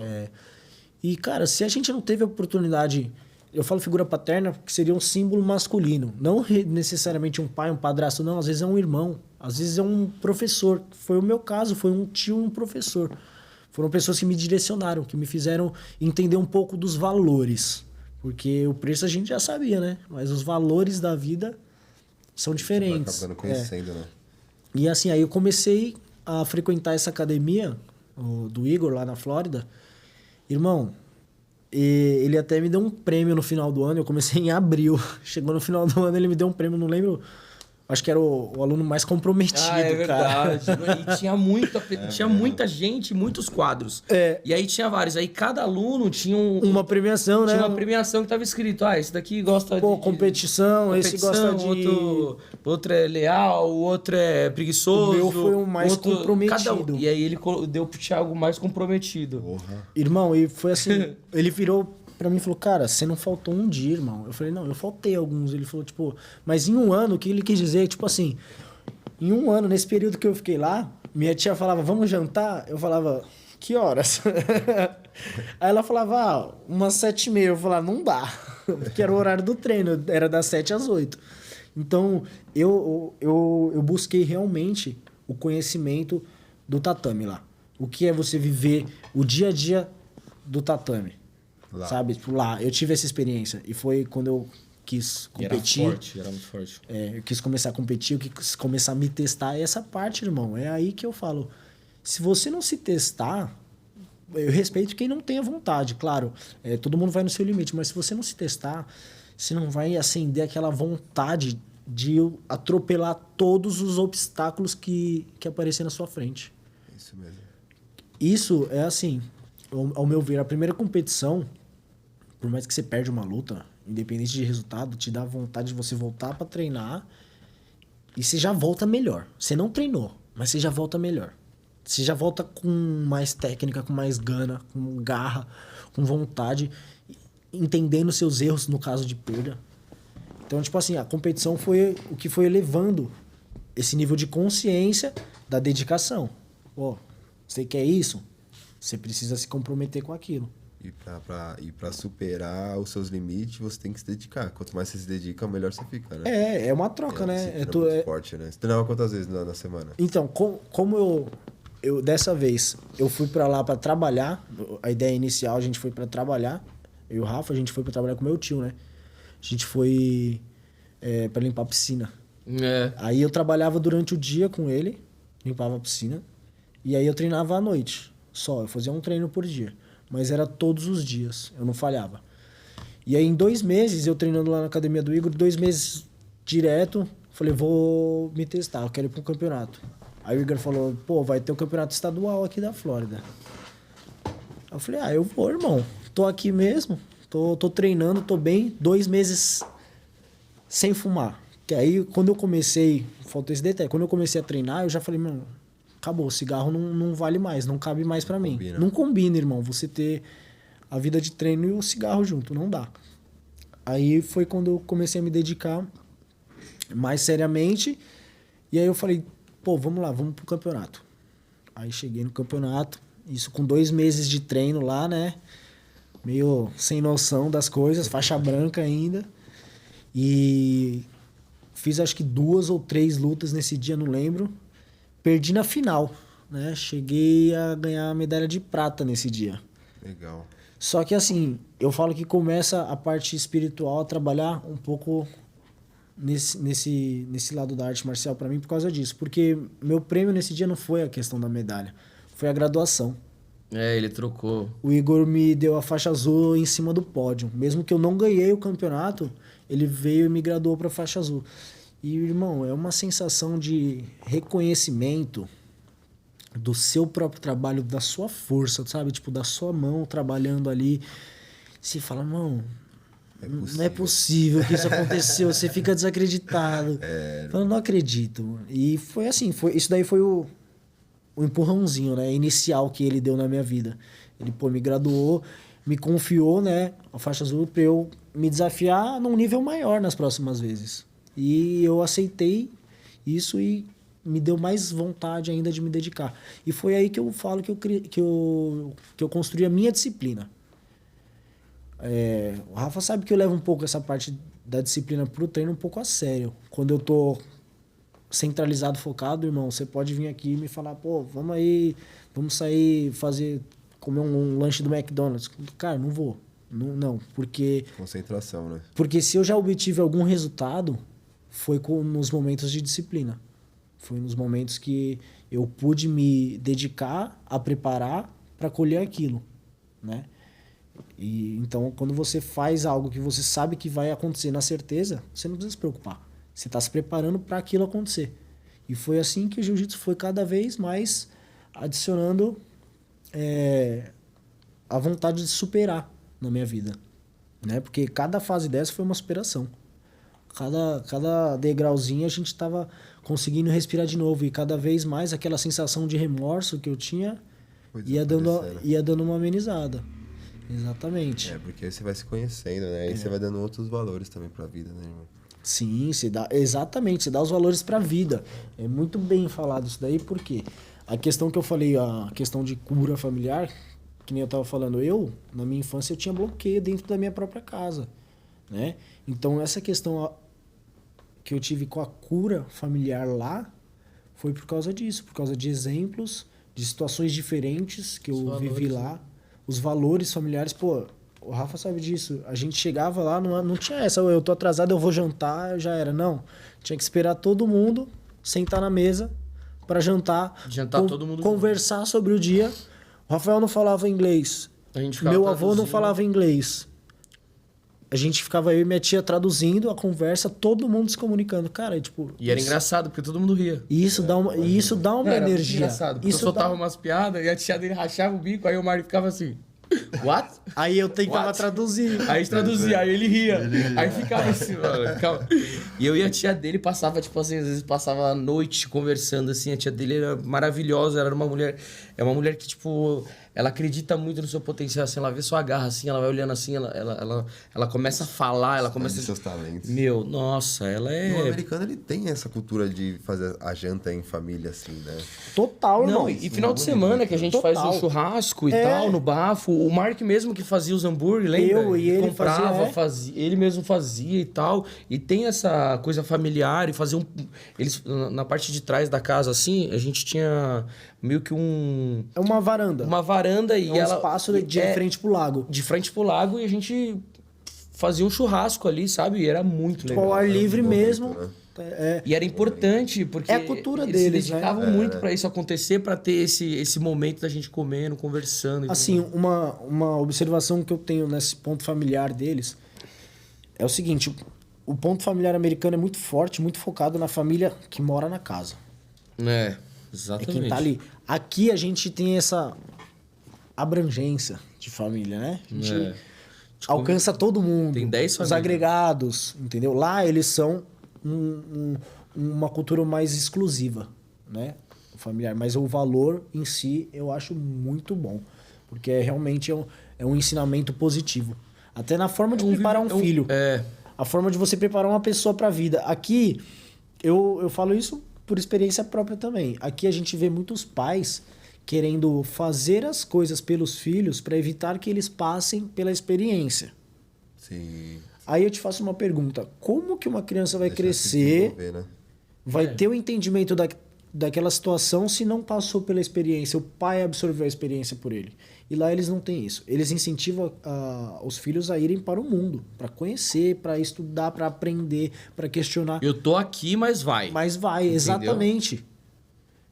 E, cara, se a gente não teve a oportunidade... Eu falo figura paterna que seria um símbolo masculino. Não necessariamente um pai, um padrasto, não. Às vezes é um irmão. Às vezes é um professor. Foi o meu caso, foi um tio e um professor. Foram pessoas que me direcionaram, que me fizeram entender um pouco dos valores. Porque o preço a gente já sabia, né? Mas os valores da vida são diferentes. Vai acabando conhecendo, né? E assim, aí eu comecei a frequentar essa academia do Igor, lá na Flórida. Irmão, ele até me deu um prêmio no final do ano. Eu comecei em abril. Chegou no final do ano, ele me deu um prêmio, não lembro... Acho que era o aluno mais comprometido, cara. verdade. E tinha muita gente, muitos quadros. E aí tinha vários. Aí cada aluno tinha Uma premiação, né? Tinha uma premiação que tava escrito, esse daqui gosta Pô, de... competição, esse gosta de... Outro é leal, o outro é preguiçoso. O meu foi o mais outro- comprometido. E aí ele deu pro Thiago o mais comprometido. Porra. Irmão, e foi assim, ele virou pra mim e falou, cara, você não faltou um dia, irmão. Eu falei, não, eu faltei alguns. Ele falou, tipo, mas em um ano, o que ele quis dizer, tipo assim, em um ano, nesse período que eu fiquei lá, minha tia falava, vamos jantar? Eu falava, que horas? Aí ela falava, umas 7h30. Eu falava, não dá, porque era o horário do treino, era das 7 às 8. Então, eu busquei realmente o conhecimento do tatame lá. O que é você viver o dia a dia do tatame. Lá. Sabe? Tipo, lá. Eu tive essa experiência. E foi quando eu quis E era competir. forte, era muito forte. Eu quis começar a competir, eu quis começar a me testar. E essa parte, irmão, é aí que eu falo. Se você não se testar, eu respeito quem não tem a vontade, claro. Todo mundo vai no seu limite, mas se você não se testar, você não vai acender aquela vontade de atropelar todos os obstáculos que aparecerem na sua frente. Isso mesmo. Isso é assim, ao meu ver, a primeira competição, por mais que você perde uma luta, independente de resultado, te dá vontade de você voltar pra treinar e você já volta melhor. Você não treinou, mas você já volta melhor. Você já volta com mais técnica, com mais gana, com garra, com vontade, entendendo seus erros no caso de perda. Então, tipo assim, a competição foi o que foi elevando esse nível de consciência da dedicação. Ó, você quer isso? Você precisa se comprometer com aquilo. E pra superar os seus limites, você tem que se dedicar. Quanto mais você se dedica, melhor você fica, né? É uma troca, né? Você treina muito forte, né? Você treinava quantas vezes na semana? Então, como eu dessa vez, eu fui pra lá pra trabalhar, a ideia inicial, a gente foi pra trabalhar, eu e o Rafa, a gente foi pra trabalhar com meu tio, né? A gente foi pra limpar a piscina. Aí eu trabalhava durante o dia com ele, limpava a piscina, e aí eu treinava à noite, só. Eu fazia um treino por dia, mas era todos os dias, eu não falhava. E aí em 2 meses, eu treinando lá na academia do Igor, 2 meses direto, falei, vou me testar, eu quero ir pro campeonato. Aí o Igor falou, pô, vai ter o campeonato estadual aqui da Flórida. Aí eu falei, eu vou, irmão, tô aqui mesmo, tô treinando, tô bem, 2 meses sem fumar. Que aí, quando eu comecei, faltou esse detalhe, quando eu comecei a treinar, eu já falei, mano, acabou, o cigarro não vale mais, não cabe mais pra mim. Combina. Não combina, irmão, você ter a vida de treino e o cigarro junto, não dá. Aí foi quando eu comecei a me dedicar mais seriamente. E aí eu falei, pô, vamos lá, vamos pro campeonato. Aí cheguei no campeonato, isso com 2 meses de treino lá, né? Meio sem noção das coisas, faixa branca ainda. E fiz acho que 2 ou 3 lutas nesse dia, não lembro. Perdi na final, né? Cheguei a ganhar a medalha de prata nesse dia. Legal. Só que assim, eu falo que começa a parte espiritual a trabalhar um pouco nesse lado da arte marcial para mim por causa disso. Porque meu prêmio nesse dia não foi a questão da medalha, foi a graduação. Ele trocou. O Igor me deu a faixa azul em cima do pódio. Mesmo que eu não ganhei o campeonato, ele veio e me graduou para faixa azul. E, irmão, é uma sensação de reconhecimento do seu próprio trabalho, da sua força, sabe? Tipo, da sua mão trabalhando ali. Você fala, não é possível que isso aconteceu. Você fica desacreditado. Fala, não acredito. Mano. E foi assim, isso daí foi o empurrãozinho, né, inicial que ele deu na minha vida. Ele, pô, me graduou, me confiou, né, a faixa azul para eu me desafiar num nível maior nas próximas vezes. E eu aceitei isso e me deu mais vontade ainda de me dedicar. E foi aí que eu falo que eu construí a minha disciplina. O Rafa sabe que eu levo um pouco essa parte da disciplina pro treino um pouco a sério. Quando eu tô centralizado, focado, irmão, você pode vir aqui e me falar, pô, vamos aí, vamos sair, comer um lanche do McDonald's. Cara, não vou. Não, porque... Concentração, né? Porque se eu já obtive algum resultado, foi nos momentos de disciplina. Foi nos momentos que eu pude me dedicar a preparar para colher aquilo, né? E então, quando você faz algo que você sabe que vai acontecer na certeza, você não precisa se preocupar. Você está se preparando para aquilo acontecer. E foi assim que o jiu-jitsu foi cada vez mais adicionando a vontade de superar na minha vida, né? Porque cada fase dessa foi uma superação. Cada degrauzinho a gente estava conseguindo respirar de novo. E cada vez mais aquela sensação de remorso que eu tinha ia dando uma amenizada. Exatamente. Porque aí você vai se conhecendo, né? Aí você vai dando outros valores também pra vida, né, irmão? Sim, exatamente, você dá os valores pra vida. É muito bem falado isso daí, porque a questão que eu falei, a questão de cura familiar, que nem eu tava falando, na minha infância, eu tinha bloqueio dentro da minha própria casa, né? Então, essa questão que eu tive com a cura familiar lá, foi por causa disso, por causa de exemplos, de situações diferentes que eu vivi lá, os valores familiares, pô, o Rafa sabe disso, a gente chegava lá, não tinha essa, eu tô atrasado, eu vou jantar, já era, não, tinha que esperar todo mundo sentar na mesa para jantar todo mundo conversar sobre o dia. O Rafael não falava inglês, meu avô não falava inglês. A gente ficava, eu e minha tia, traduzindo a conversa, todo mundo se comunicando. Cara, tipo... E era engraçado, porque todo mundo ria. E isso dá uma energia. Engraçado, porque eu soltava umas piadas e a tia dele rachava o bico, aí o Mário ficava assim... What? Aí eu tentava traduzir. Aí a gente traduzia, aí ele ria. Aí ficava assim, mano. Ficava... E eu e a tia dele passava, tipo assim, às vezes passava a noite conversando, assim. A tia dele era maravilhosa, ela era uma mulher... É uma mulher que, tipo... Ela acredita muito no seu potencial, assim, ela vê sua garra, assim, ela vai olhando assim, ela começa a falar, ela começa... seus talentos. Meu, nossa, ela é... E o americano, ele tem essa cultura de fazer a janta em família, assim, né? Total, irmão. Não, e final de semana que a gente faz um churrasco e tal, no bafo. O Mark mesmo que fazia os hambúrguer, lembra? Ele comprava, fazia, ele mesmo fazia e tal. E tem essa coisa familiar e fazer eles, na parte de trás da casa, assim, a gente tinha... meio que É uma varanda. Uma varanda e ela... espaço de frente pro lago. De frente pro lago e a gente fazia um churrasco ali, sabe? E era muito legal. Com ar livre mesmo. Muito, né? E era importante, porque é a cultura eles deles, se dedicavam muito pra isso acontecer, pra ter esse momento da gente comendo, conversando. Assim, uma observação que eu tenho nesse ponto familiar deles é o seguinte, o ponto familiar americano é muito forte, muito focado na família que mora na casa. Exatamente. É quem tá ali. Aqui a gente tem essa abrangência de família, né? A gente alcança todo mundo. Tem 10 famílias. Os agregados, entendeu? Lá eles são uma cultura mais exclusiva, né? Familiar. Mas o valor em si eu acho muito bom. Porque realmente é um ensinamento positivo. Até na forma de preparar um filho. A forma de você preparar uma pessoa para a vida. Aqui... eu falo isso por experiência própria também. Aqui a gente vê muitos pais querendo fazer as coisas pelos filhos para evitar que eles passem pela experiência. Sim. Aí eu te faço uma pergunta. Como que uma criança vai Deixa se crescer, desenvolver, né? vai ter o entendimento daquela situação se não passou pela experiência? O pai absorveu a experiência por ele. E lá eles não têm isso. Eles incentivam os filhos a irem para o mundo, para conhecer, para estudar, para aprender, para questionar. Eu tô aqui, mas vai. Mas vai, Entendeu? exatamente.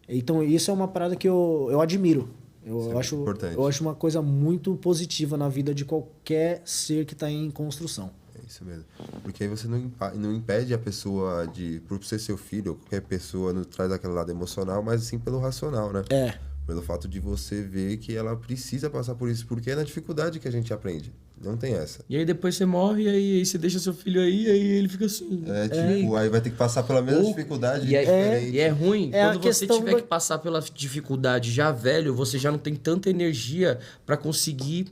Então isso é uma parada que eu admiro. Eu acho, importante. eu acho uma coisa muito positiva na vida de qualquer ser que está em construção. É isso mesmo. Porque aí você não impede a pessoa por ser seu filho, ou qualquer pessoa não traz aquele lado emocional, mas sim pelo racional, né? É. Pelo fato de você ver que ela precisa passar por isso, porque é na dificuldade que a gente aprende. Não tem essa. E aí depois você morre, e aí você deixa seu filho aí ele fica assim. Aí vai ter que passar pela mesma Ou- dificuldade E diferente. é ruim, É a quando você questão tiver da- que passar pela dificuldade já velho, você já não tem tanta energia pra conseguir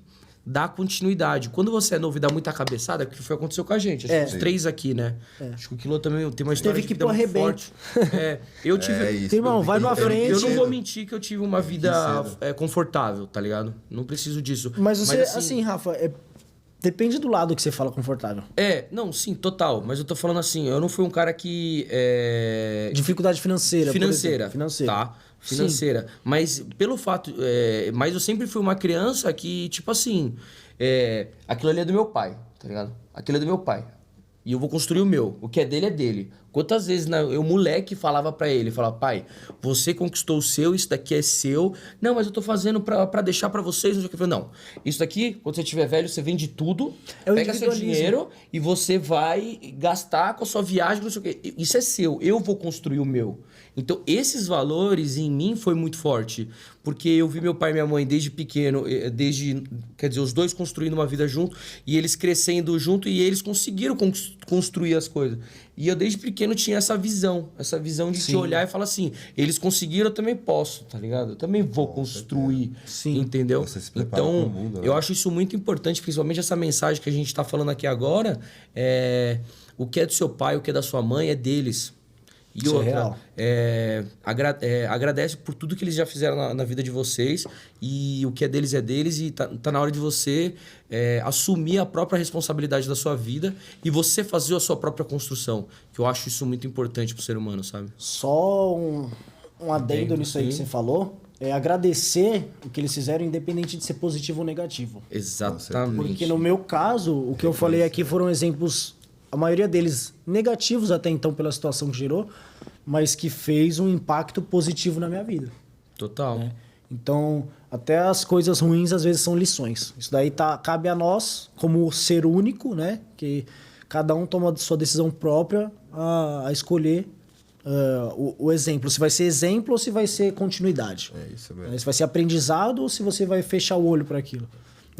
dar continuidade. Quando você é novo e dá muita cabeçada, que foi o que aconteceu com a gente. Acho que os três aqui, né? Acho que o Quilô também tem uma história que de ir vida pro muito arrebento. forte. Eu tive... É isso. Irmão, vai numa frente. Eu não vou mentir que eu tive uma vida cedo. confortável, tá ligado? Não preciso disso. Mas você, assim, Rafa, depende do lado que você fala confortável. Não, sim, total. Mas eu tô falando assim, eu não fui um cara que... Dificuldade financeira. por Financeira. exemplo. Financeira. Tá? Financeira. Mas pelo fato... mas eu sempre fui uma criança que, tipo assim... aquilo ali é do meu pai, tá ligado? Aquilo é do meu pai. E eu vou construir o meu. O que é dele é dele. Quantas vezes eu, moleque, falava pra ele, falava, pai, você conquistou o seu, isso daqui é seu. Não, mas eu tô fazendo pra deixar pra vocês, não sei o que. Eu falei, não, isso daqui, quando você tiver velho, você vende tudo, É o pega seu individualismo. dinheiro e você vai gastar com a sua viagem, não sei o que. Isso é seu, eu vou construir o meu. Então, esses valores em mim foi muito forte. Porque eu vi meu pai e minha mãe desde pequeno, quer dizer, os dois construindo uma vida junto, e eles crescendo junto, e eles conseguiram construir as coisas. E eu desde pequeno tinha essa visão de te olhar e falar assim, eles conseguiram, eu também posso, tá ligado? Eu também vou construir, Sim. entendeu? Você se prepara Então, pro mundo, né? eu acho isso muito importante, principalmente essa mensagem que a gente tá falando aqui agora, o que é do seu pai, o que é da sua mãe, é deles. E Isso é outra, real. agradece por tudo que eles já fizeram na vida de vocês, e o que é deles, e tá na hora de você assumir a própria responsabilidade da sua vida e você fazer a sua própria construção, que eu acho isso muito importante pro ser humano, sabe? Só um adendo nisso aí que sim. você falou. É agradecer o que eles fizeram, independente de ser positivo ou negativo. Exatamente. Porque no meu caso, o que eu falei aqui foram exemplos, a maioria deles negativos até então pela situação que gerou, mas que fez um impacto positivo na minha vida. Total. Né? Então, até as coisas ruins às vezes são lições. Isso daí cabe a nós, como ser único, né? Que cada um toma a sua decisão própria a escolher o exemplo. Se vai ser exemplo ou se vai ser continuidade. É isso mesmo. Se vai ser aprendizado ou se você vai fechar o olho para aquilo.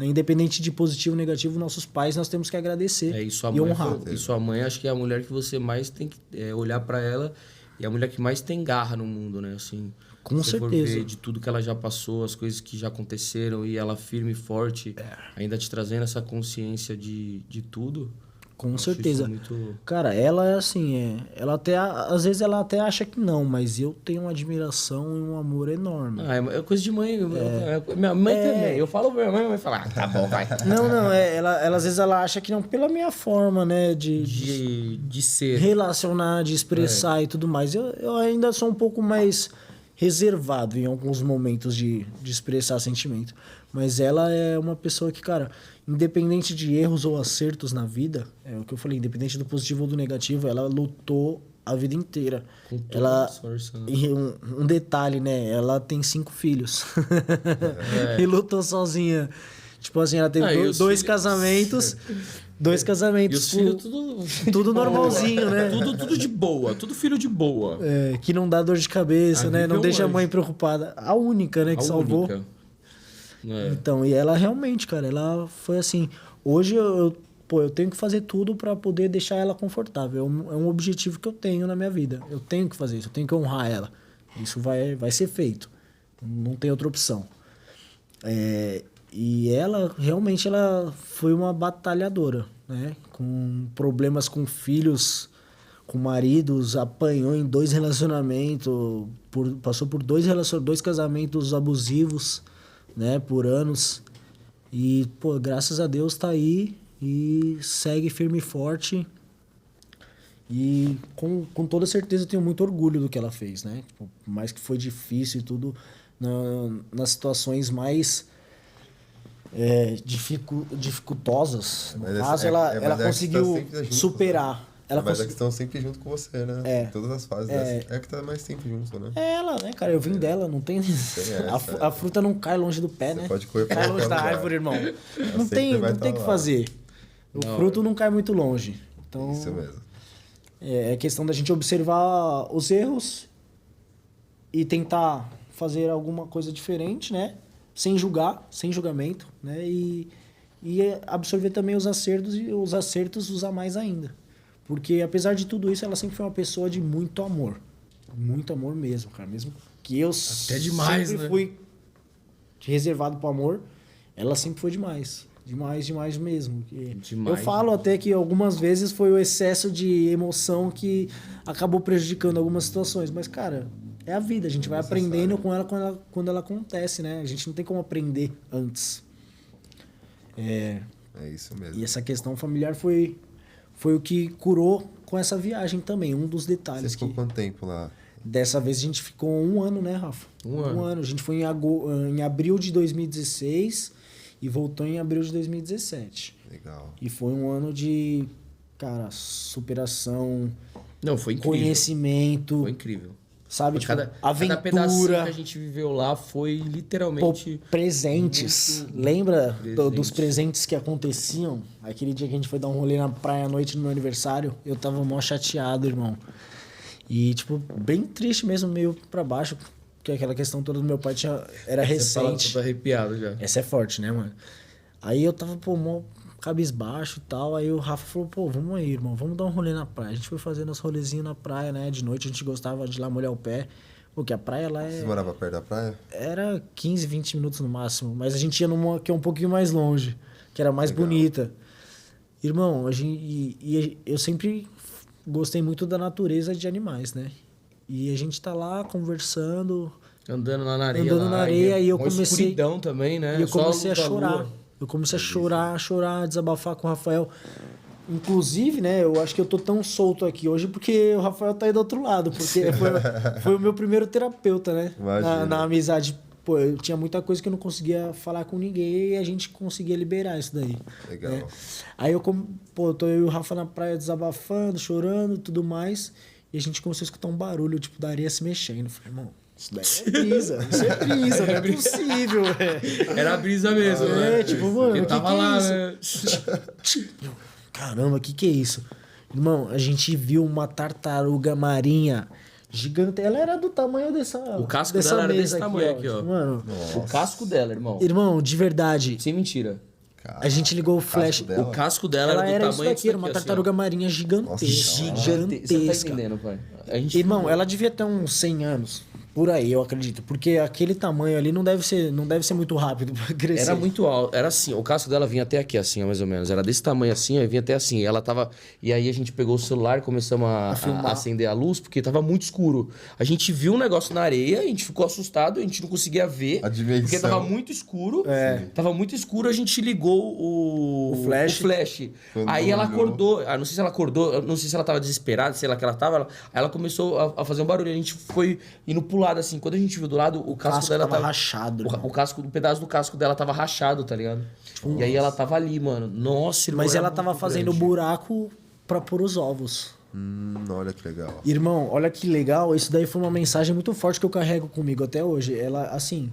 Independente de positivo ou negativo, nossos pais nós temos que agradecer E sua e mãe, honrar. E sua mãe, acho que é a mulher que você mais tem que olhar pra ela, e é a mulher que mais tem garra no mundo, né? Assim, Com se você for certeza. ver de tudo que ela já passou, as coisas que já aconteceram, e ela firme e forte, ainda te trazendo essa consciência de tudo. Com acho certeza. isso muito... Cara, ela é assim, ela até às vezes ela até acha que não, mas eu tenho uma admiração e um amor enorme. é coisa de mãe. Minha mãe também. Eu falo pra minha mãe fala, tá bom, vai. Não, ela às vezes ela acha que não pela minha forma, né, De ser. relacionar, de expressar e tudo mais. Eu ainda sou um pouco mais reservado em alguns momentos de expressar sentimento. Mas ela é uma pessoa que, cara, independente de erros ou acertos na vida, é o que eu falei, independente do positivo ou do negativo, ela lutou a vida inteira. Com todo Ela esforço, né? E um detalhe, né? Ela tem 5 filhos. E lutou sozinha. Tipo assim, ela teve e os dois filhos- casamentos. Dois E casamentos. os filhos tudo... Tudo normalzinho, né? Tudo de boa. Tudo filho de boa. Que não dá dor de cabeça, A né? Vivi é Não um deixa a anjo. mãe preocupada. A única, né? Que A salvou. única. Então, e ela realmente, cara, ela foi assim. Hoje eu tenho que fazer tudo pra poder deixar ela confortável. É um objetivo que eu tenho na minha vida. Eu tenho que fazer isso, eu tenho que honrar ela. Isso vai ser feito. Não tem outra opção. E ela, realmente, ela foi uma batalhadora, né? Com problemas com filhos com maridos, apanhou em 2 relacionamentos, passou por 2 casamentos abusivos, né, por anos. E, pô, graças a Deus tá aí e segue firme e forte. E com toda certeza eu tenho muito orgulho do que ela fez, né? Tipo, por mais que foi difícil e tudo, nas situações mais dificultosas, no caso, ela conseguiu superar. Mas é que estão sempre junto com você, né? Em todas as fases. É que tá mais tempo junto, né? Ela, né, cara? Eu vim dela, não tem... A fruta não cai longe do pé, você né? pode correr pra cai longe da lugar. árvore, irmão. Ela Não tem o tá que lá. fazer. O fruto não cai muito longe. Então, Isso mesmo. é questão da gente observar os erros e tentar fazer alguma coisa diferente, né? Sem julgar, sem julgamento, né? E absorver também os acertos e os acertos usar mais ainda. Porque, apesar de tudo isso, ela sempre foi uma pessoa de muito amor. Muito amor mesmo, cara. Mesmo que eu Até demais, sempre né? fui reservado pro amor, ela sempre foi demais. Demais mesmo. Demais. Eu falo até que algumas vezes foi o excesso de emoção que acabou prejudicando algumas situações. Mas, cara, é a vida. A gente vai aprendendo com ela quando ela acontece, né? A gente não tem como aprender antes. É isso mesmo. E essa questão familiar foi o que curou com essa viagem também. Um dos detalhes. Você ficou quanto tempo lá? Dessa vez a gente ficou 1 ano, né, Rafa? Um ano. A gente foi em abril de 2016 e voltou em abril de 2017. Legal. E foi um ano de, cara, superação, Não, foi incrível. conhecimento, Foi incrível. sabe? Tipo, Cada pedacinho que aventura, a gente viveu lá foi pô, literalmente... presentes. muito Lembra dos presente. presentes que aconteciam? Aquele dia que a gente foi dar um rolê na praia à noite no meu aniversário, eu tava mó chateado, irmão. E, tipo, bem triste mesmo, meio pra baixo. Porque aquela questão toda do meu pai era Você fala, recente. tô arrepiado já. Essa é forte, né, mano? Aí eu tava, pô, mó cabisbaixo e tal. Aí o Rafa falou, pô, vamos aí, irmão, vamos dar um rolê na praia. A gente foi fazendo os rolezinhos na praia, né? De noite a gente gostava de ir lá molhar o pé. Porque a praia lá Você morava perto da praia? era 15, 20 minutos no máximo. Mas a gente ia numa que é um pouquinho mais longe, que era mais bonita. Irmão, eu sempre gostei muito da natureza de animais, né? E a gente tá lá conversando, Andando lá na areia. andando na areia, e eu uma comecei... escuridão também, né? E eu Só comecei a luz da chorar. lua. Eu comecei a chorar, desabafar com o Rafael. Inclusive, né, eu acho que eu tô tão solto aqui hoje porque o Rafael tá aí do outro lado. Porque foi o meu primeiro terapeuta, né? Na amizade. Pô, eu tinha muita coisa que eu não conseguia falar com ninguém e a gente conseguia liberar isso daí. Legal. Né? Aí tô eu e o Rafa na praia desabafando, chorando, tudo mais. E a gente começou a escutar um barulho, tipo, da areia se mexendo. Eu falei, irmão, isso daí é brisa. Isso é brisa, não é possível, velho. Era a brisa mesmo, né? Tipo, mano, Ele que tava é lá, isso? né? Caramba, o que é isso? Irmão, a gente viu uma tartaruga marinha gigante. Ela era do tamanho dessa O casco dessa dela era mesa desse tamanho aqui, ó. Mano, O casco dela, irmão. irmão, de verdade, Sem mentira. a gente ligou o flash. dela? O casco dela Ela era do era isso tamanho daqui, era uma disso aqui, tartaruga ó. marinha gigantesca. Você não tá Gigantesca. entendendo, pai. A gente Irmão, filmou. ela devia ter uns 100 anos. Por aí, eu acredito. Porque aquele tamanho ali não deve ser muito rápido pra crescer. Era muito alto, era assim, o casco dela vinha até aqui, assim, ó, mais ou menos. Era desse tamanho assim, ó, e vinha até assim. E ela tava. E aí a gente pegou o celular e começamos a acender a luz, porque tava muito escuro. A gente viu um negócio na areia, a gente ficou assustado, a gente não conseguia ver. A dimensão. Porque tava muito escuro. Tava muito escuro, a gente ligou o flash. Quando Aí ela olhou. acordou. Não sei se ela acordou, não sei se ela tava desesperada, sei lá que ela tava. Aí ela começou a fazer um barulho. A gente foi indo pro lado, assim. Quando a gente viu do lado, o casco dela tava rachado. o pedaço do casco dela tava rachado, tá ligado? E aí ela tava ali, mano. Nossa, irmão. Mas era ela tava muito fazendo grande. buraco pra pôr os ovos. Olha que legal. Irmão, olha que legal. Isso daí foi uma mensagem muito forte que eu carrego comigo até hoje. Ela, assim,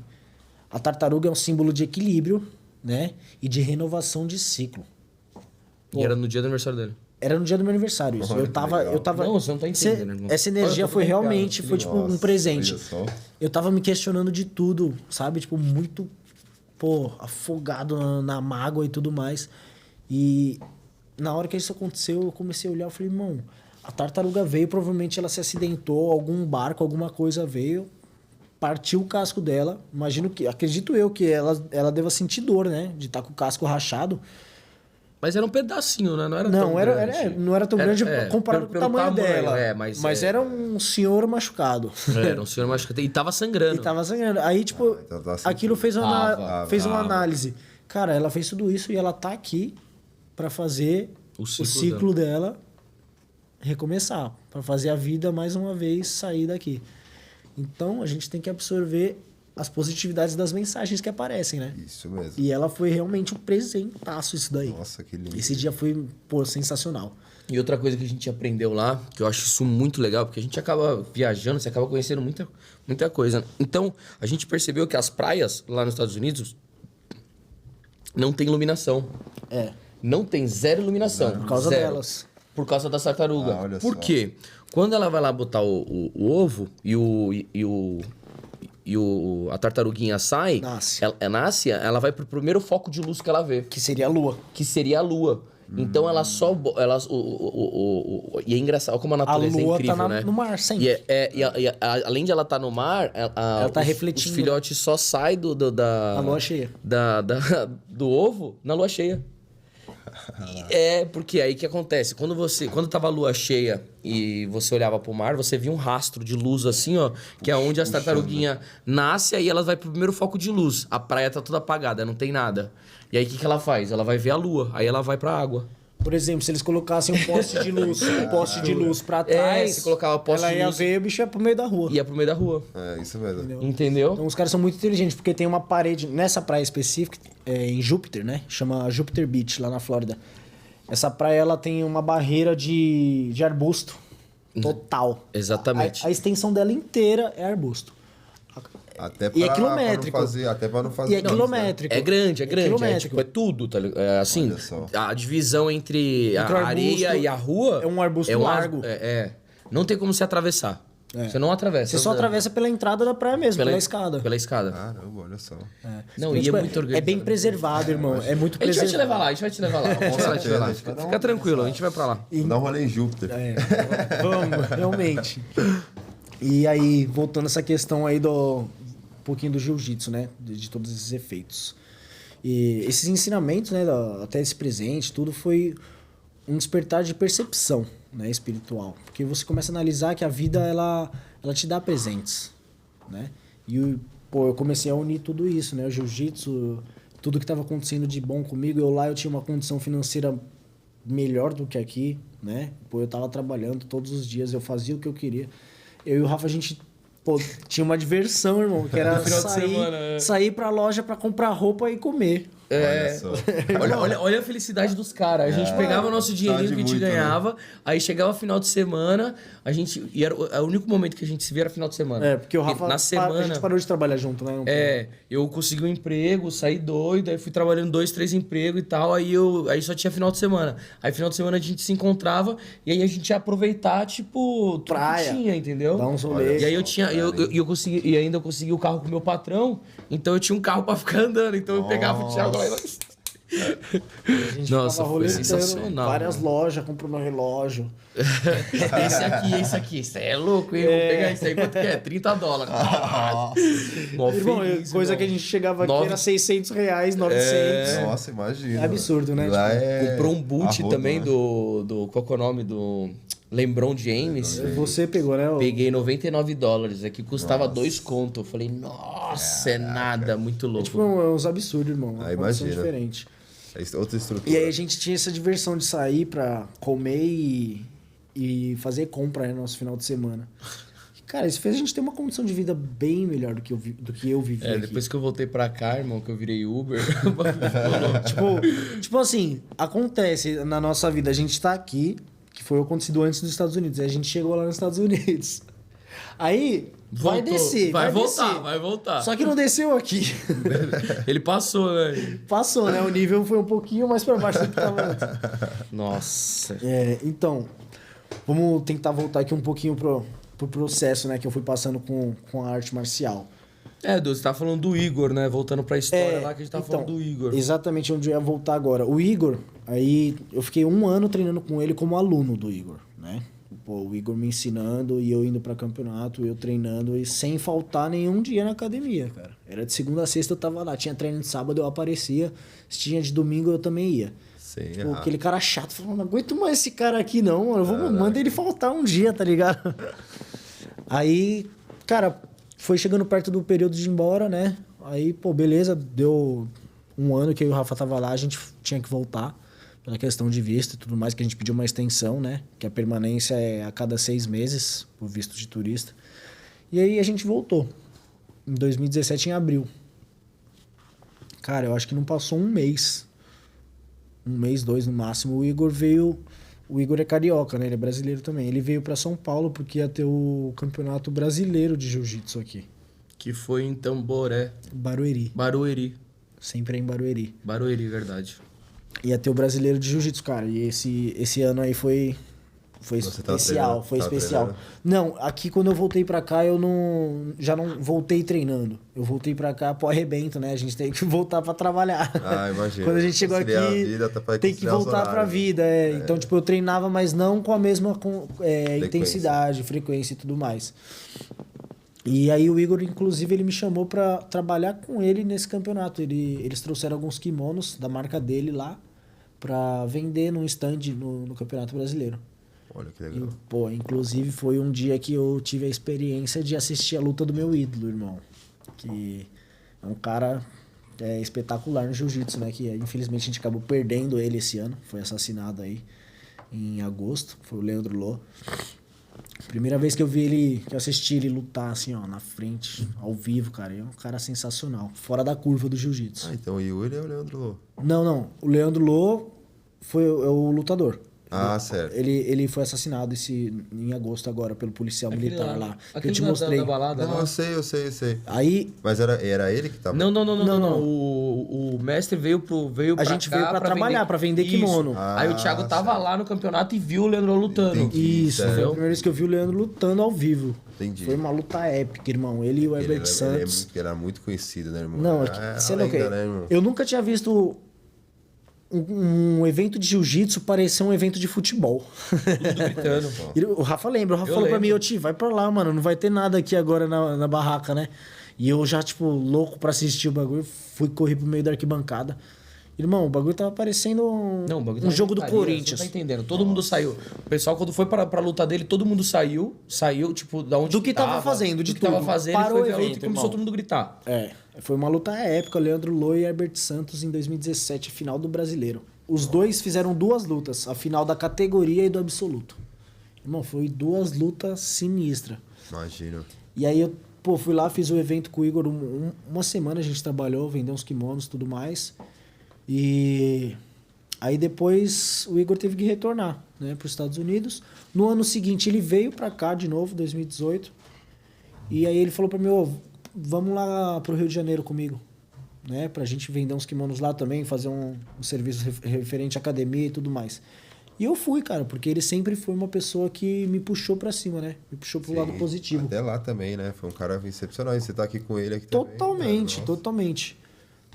a tartaruga é um símbolo de equilíbrio, né? E de renovação de ciclo. E era no dia do aniversário dele. Era no dia do meu aniversário isso. Olha Eu que tava, legal. eu tava. Não, você não tá entendendo, irmão. Essa energia Olha, eu tô foi arrepiado, realmente, que foi tipo um Nossa, presente. olha só. Eu tava me questionando de tudo, sabe? Tipo, muito, pô, afogado na mágoa e tudo mais. E na hora que isso aconteceu, eu comecei a olhar e falei, irmão, a tartaruga veio, provavelmente ela se acidentou, algum barco, alguma coisa veio, partiu o casco dela. Acredito eu que ela deva sentir dor, né? De estar com o casco rachado. Mas era um pedacinho, né? Não era Não, tão grande. não era tão grande comparado com o tamanho dela. Mas era um senhor machucado. Era um senhor machucado. E tava sangrando. Aí, tipo, então tá aquilo fez Tava. uma análise. Cara, ela fez tudo isso e ela tá aqui pra fazer o ciclo dela recomeçar. Pra fazer a vida, mais uma vez, sair daqui. Então, a gente tem que absorver as positividades das mensagens que aparecem, né? Isso mesmo. E ela foi realmente um presentaço isso daí. Nossa, que lindo. Esse dia foi, pô, sensacional. E outra coisa que a gente aprendeu lá, que eu acho isso muito legal, porque a gente acaba viajando, você acaba conhecendo muita coisa. Então, a gente percebeu que as praias lá nos Estados Unidos não tem iluminação. Não tem zero iluminação. Por causa zero. delas. Por causa das tartarugas. Olha Por só. quê? Quando ela vai lá botar o ovo a tartaruguinha sai, Nasce. ela vai pro primeiro foco de luz que ela vê, Que seria a lua. que seria a lua. Então ela só. E é engraçado como a natureza lua é incrível, tá né? no mar sempre. Além de ela estar no mar, Ela tá refletindo. Os filhotes só saem Na lua cheia. do ovo na lua cheia. Porque aí que acontece? Quando tava a lua cheia e você olhava pro mar, você via um rastro de luz assim, ó, que é onde as tartaruguinhas nascem, aí elas vai pro primeiro foco de luz. A praia tá toda apagada, não tem nada. E aí o que ela faz? Ela vai ver a lua, aí ela vai pra água. Por exemplo, se eles colocassem um poste de luz pra trás, se colocava poste ela de ia luz. ver o bicho ia pro meio da rua. Ia pro meio da rua. É, isso mesmo. Entendeu? Então os caras são muito inteligentes, porque tem uma parede, nessa praia específica, em Júpiter, né? Chama Júpiter Beach, lá na Flórida. Essa praia, ela tem uma barreira de arbusto total. Exatamente. A extensão dela inteira é arbusto. Até E é quilométrico. Até pra não fazer. E é quilométrico. É grande. quilométrico. É tudo, tá ligado? Assim, Olha só. a divisão entre Entre o a areia arbusto, e a rua... é um arbusto largo. Não tem como se atravessar. Você não atravessa. Você só atravessa pela entrada da praia mesmo, pela escada. Pela escada. Caramba, olha só. Não, e é muito organizado. É bem preservado, irmão. É muito A gente vai te preservado. levar lá, a gente vai te levar lá. Vamos lá, te levar lá. Fica tranquilo, a gente vai pra lá. Vou dar um rolê em Júpiter. Vamos, realmente. E aí, voltando a essa questão aí um pouquinho do jiu-jitsu, né? De todos esses efeitos. E esses ensinamentos, né? Até esse presente, tudo foi um despertar de percepção, né? Espiritual. Porque você começa a analisar que a vida, ela te dá presentes, né? E eu comecei a unir tudo isso, né? O jiu-jitsu, tudo que estava acontecendo de bom comigo. Eu tinha uma condição financeira melhor do que aqui, né? Eu tava trabalhando todos os dias, eu fazia o que eu queria. Eu e o Rafa, a gente tinha uma diversão, irmão, que era sair pra loja pra comprar roupa e comer. Olha só. Olha a felicidade dos caras. A gente pegava o nosso dinheirinho que a gente ganhava, aí chegava final de semana, e era o único momento que a gente se via era final de semana. Porque o Rafa, na semana, a gente parou de trabalhar junto, né? Eu consegui um emprego, saí doido, aí fui trabalhando 2, 3 empregos e tal, aí só tinha final de semana. Aí final de semana a gente se encontrava e aí a gente ia aproveitar, tipo, tudo praia, que tinha, entendeu? Dar uns rolês. E aí eu consegui, e ainda eu consegui o carro com o meu patrão, então eu tinha um carro pra ficar andando, então eu pegava o Thiago lá e A gente Nossa, ficava foi roletando, sensacional. várias lojas, comprou meu relógio. Esse aqui, isso é louco, hein? Vou pegar isso aí, quanto que é? $30. Mó Irmão, feliz, coisa irmão. que a gente chegava aqui era R$600, 900. Nossa, imagina. É absurdo, né? Lá Comprou um boot arroba, também né? qual que é o nome? Do LeBron James. Você pegou, né? Peguei $99, aqui custava 2 conto. Eu falei, nossa, é nada, muito louco. Tipo, é uns absurdos, irmão. Uma condição imagina. diferente. É outra estrutura. E aí a gente tinha essa diversão de sair pra comer e fazer compra, né, no nosso final de semana. Cara, isso fez a gente ter uma condição de vida bem melhor do que eu vivi aqui. Depois que eu voltei pra cá, irmão, que eu virei Uber. tipo assim, acontece na nossa vida, a gente tá aqui, que foi acontecido antes dos Estados Unidos, aí a gente chegou lá nos Estados Unidos. Aí vai descer, vai voltar, descer. vai voltar. Só que não desceu aqui. Ele passou, né? Passou, né? O nível foi um pouquinho mais pra baixo do que tava antes. Nossa. Então, vamos tentar voltar aqui um pouquinho pro processo, né, que eu fui passando com a arte marcial. Você tá falando do Igor, né? Voltando pra história lá que a gente tava falando do Igor. Exatamente onde eu ia voltar agora. O Igor, aí eu fiquei 1 ano treinando com ele como aluno do Igor, né? O Igor me ensinando e eu indo pra campeonato, eu treinando e sem faltar nenhum dia na academia, cara. Era de segunda a sexta eu tava lá. Tinha treino de sábado, eu aparecia. Se tinha de domingo, eu também ia. Sim, Tipo, aquele cara chato, falando, não aguento mais esse cara aqui não, mano. Manda ele faltar um dia, tá ligado? Aí, cara, foi chegando perto do período de ir embora, né? Aí, pô, beleza, deu um ano que eu e o Rafa tava lá, a gente tinha que voltar pela questão de visto e tudo mais, que a gente pediu uma extensão, né? Que a permanência é a cada 6 meses, por visto de turista. E aí a gente voltou. Em 2017, em abril. Cara, eu acho que não passou um mês. Um mês, 2 no máximo. O Igor veio... O Igor é carioca, né? Ele é brasileiro também. Ele veio pra São Paulo porque ia ter o Campeonato Brasileiro de Jiu-Jitsu aqui. Que foi em Tamboré. Barueri. Barueri. Sempre é em Barueri. Barueri, verdade. Ia ter o Brasileiro de Jiu-Jitsu, cara. E esse ano aí foi especial, foi especial. Treinando? Não, aqui quando eu voltei pra cá, já não voltei treinando. Eu voltei pra cá pro arrebento, né? A gente tem que voltar pra trabalhar. Ah, imagina. Quando a gente chegou aqui, Conciliar a vida, pra tem que conciliar os voltar pra horários. vida. Então, tipo, eu treinava, mas não com a mesma intensidade, frequência e tudo mais. E aí o Igor, inclusive, ele me chamou pra trabalhar com ele nesse campeonato. Eles trouxeram alguns kimonos da marca dele lá pra vender num stand no Campeonato Brasileiro. Olha que legal. E, pô, inclusive foi um dia que eu tive a experiência de assistir a luta do meu ídolo, irmão. Que é um cara espetacular no jiu-jitsu, né? Que infelizmente a gente acabou perdendo ele esse ano. Foi assassinado aí em agosto. Foi o Leandro Lô. Primeira vez que eu vi ele, que eu assisti ele lutar assim, ó, na frente, ao vivo, cara. É um cara sensacional. Fora da curva do jiu-jitsu. Ah, então o Yuri é o Leandro Lô. Não. O Leandro Lô é o lutador. Ah, certo. Ele foi assassinado em agosto agora pelo policial militar lá. Que eu te Aquele mostrei. da balada, Não, lá. eu sei. Aí Mas era ele que tava... Não. Não. O mestre veio pra a gente cá veio pra trabalhar, pra vender Isso. kimono. Aí o Thiago tava lá no campeonato e viu o Leandro lutando. Entendi. Isso, foi a Entendeu? primeira vez que eu vi o Leandro lutando ao vivo. Entendi. Foi uma luta épica, irmão. Ele e o Herbert Santos. Ele era muito conhecido, né, irmão? Não, sei lá o quê. Né, irmão? Eu nunca tinha visto um evento de jiu-jitsu parecer um evento de futebol. Tudo gritando, pô. O Rafa lembra, o Rafa Eu falou pra lembro. mim, ô Ti, vai pra lá, mano, não vai ter nada aqui agora na barraca, né? E eu já, tipo, louco pra assistir o bagulho, corri pro meio da arquibancada. Irmão, o bagulho tava parecendo Não, o bagulho um tava jogo do gritaria, Corinthians. Você não tá entendendo? Todo mundo saiu. O pessoal, quando foi pra luta dele, todo mundo saiu, tipo, da onde Do que tava fazendo, de do que tava tudo. fazendo, Parou foi ver o a luta evento, e começou irmão. todo mundo a gritar. Foi uma luta épica, Leandro Lô e Herbert Santos em 2017, final do Brasileiro. Os dois fizeram 2 lutas, a final da categoria e do absoluto. Irmão, foi 2 lutas sinistras. Imagino. E aí eu, fui lá, fiz o evento com o Igor, uma semana a gente trabalhou, vendeu uns kimonos e tudo mais. E aí depois o Igor teve que retornar, né, para os Estados Unidos. No ano seguinte ele veio para cá de novo, 2018. E aí ele falou para mim, vamos lá pro Rio de Janeiro comigo, né, pra gente vender uns kimonos lá também, fazer um serviço referente à academia e tudo mais. E eu fui, cara, porque ele sempre foi uma pessoa que me puxou pra cima, né? Me puxou pro lado positivo. Até lá também, né? Foi um cara excepcional. E você tá aqui com ele aqui Totalmente, também. totalmente.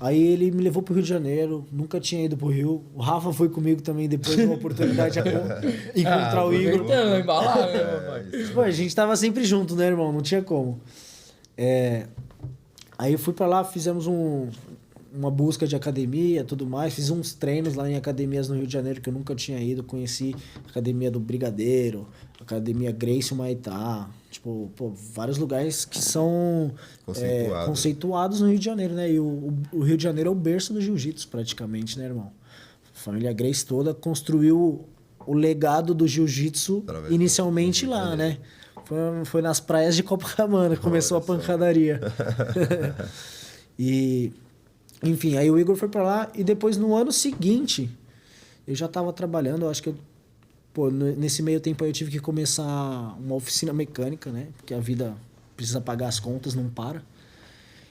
Aí ele me levou pro Rio de Janeiro, nunca tinha ido pro Rio. O Rafa foi comigo também depois de uma oportunidade de encontrar o Igor. Então, embalar, né, papai? Pô, a gente tava sempre junto, né, irmão? Não tinha como. Aí eu fui pra lá, fizemos uma busca de academia e tudo mais. Fiz uns treinos lá em academias no Rio de Janeiro que eu nunca tinha ido. Conheci a academia do Brigadeiro, a academia Gracie Humaitá. Tipo, vários lugares que são conceituados no Rio de Janeiro, né? E o Rio de Janeiro é o berço do jiu-jitsu, praticamente, né, irmão? A família Gracie toda construiu o legado do jiu-jitsu inicialmente lá, né? Foi nas praias de Copacabana que começou a pancadaria. E, enfim, aí o Igor foi pra lá e depois no ano seguinte eu já tava trabalhando, eu acho que nesse meio tempo aí eu tive que começar uma oficina mecânica, né? Porque a vida precisa pagar as contas, não para.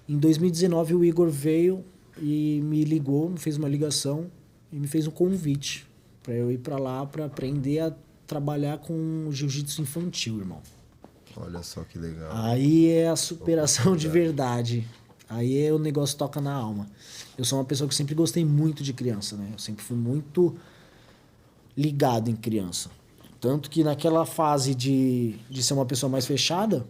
Em 2019 o Igor veio e me ligou, me fez uma ligação e me fez um convite para eu ir para lá para aprender a trabalhar com jiu-jitsu infantil, irmão. Olha só que legal. Aí é a superação de verdade. Aí o negócio toca na alma. Eu sou uma pessoa que sempre gostei muito de criança, né? Eu sempre fui muito ligado em criança. Tanto que naquela fase de ser uma pessoa mais fechada,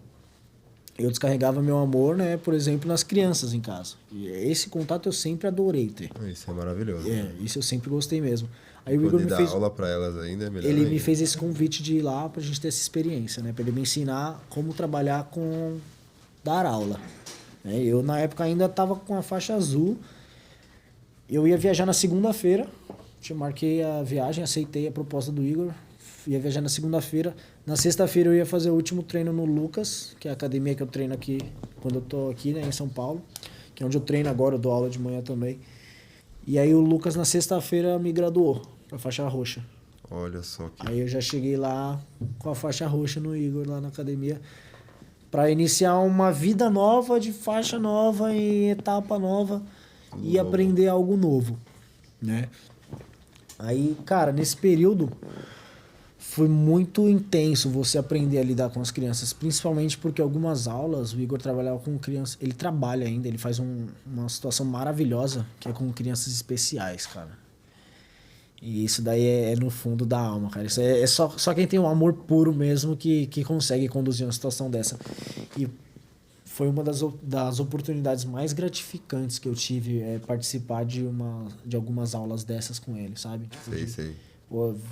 eu descarregava meu amor, né, por exemplo, nas crianças em casa. E esse contato eu sempre adorei ter. Isso é maravilhoso. Isso eu sempre gostei mesmo. Aí o Igor Poder me dar fez, aula pra elas ainda é melhor ele ainda. me fez esse convite de ir lá pra gente ter essa experiência, né, pra ele me ensinar como trabalhar com dar aula. Eu na época ainda tava com a faixa azul. Eu ia viajar na segunda-feira. Marquei a viagem, aceitei a proposta do Igor. Ia viajar na segunda-feira. Na sexta-feira eu ia fazer o último treino no Lucas, que é a academia que eu treino aqui quando eu tô aqui, né, em São Paulo, que é onde eu treino agora, eu dou aula de manhã também. E aí o Lucas na sexta-feira me graduou pra faixa roxa. Olha só que... Aí eu já cheguei lá com a faixa roxa no Igor, lá na academia, para iniciar uma vida nova, de faixa nova, em etapa nova e aprender algo novo, né? Aí, cara, nesse período foi muito intenso você aprender a lidar com as crianças, principalmente porque algumas aulas o Igor trabalhava com crianças, ele trabalha ainda, ele faz uma situação maravilhosa que é com crianças especiais, cara. E isso daí é no fundo da alma, cara. Isso é só quem tem um amor puro mesmo que consegue conduzir uma situação dessa. E foi uma das oportunidades mais gratificantes que eu tive participar de algumas aulas dessas com ele, sabe? Tipo, Sei.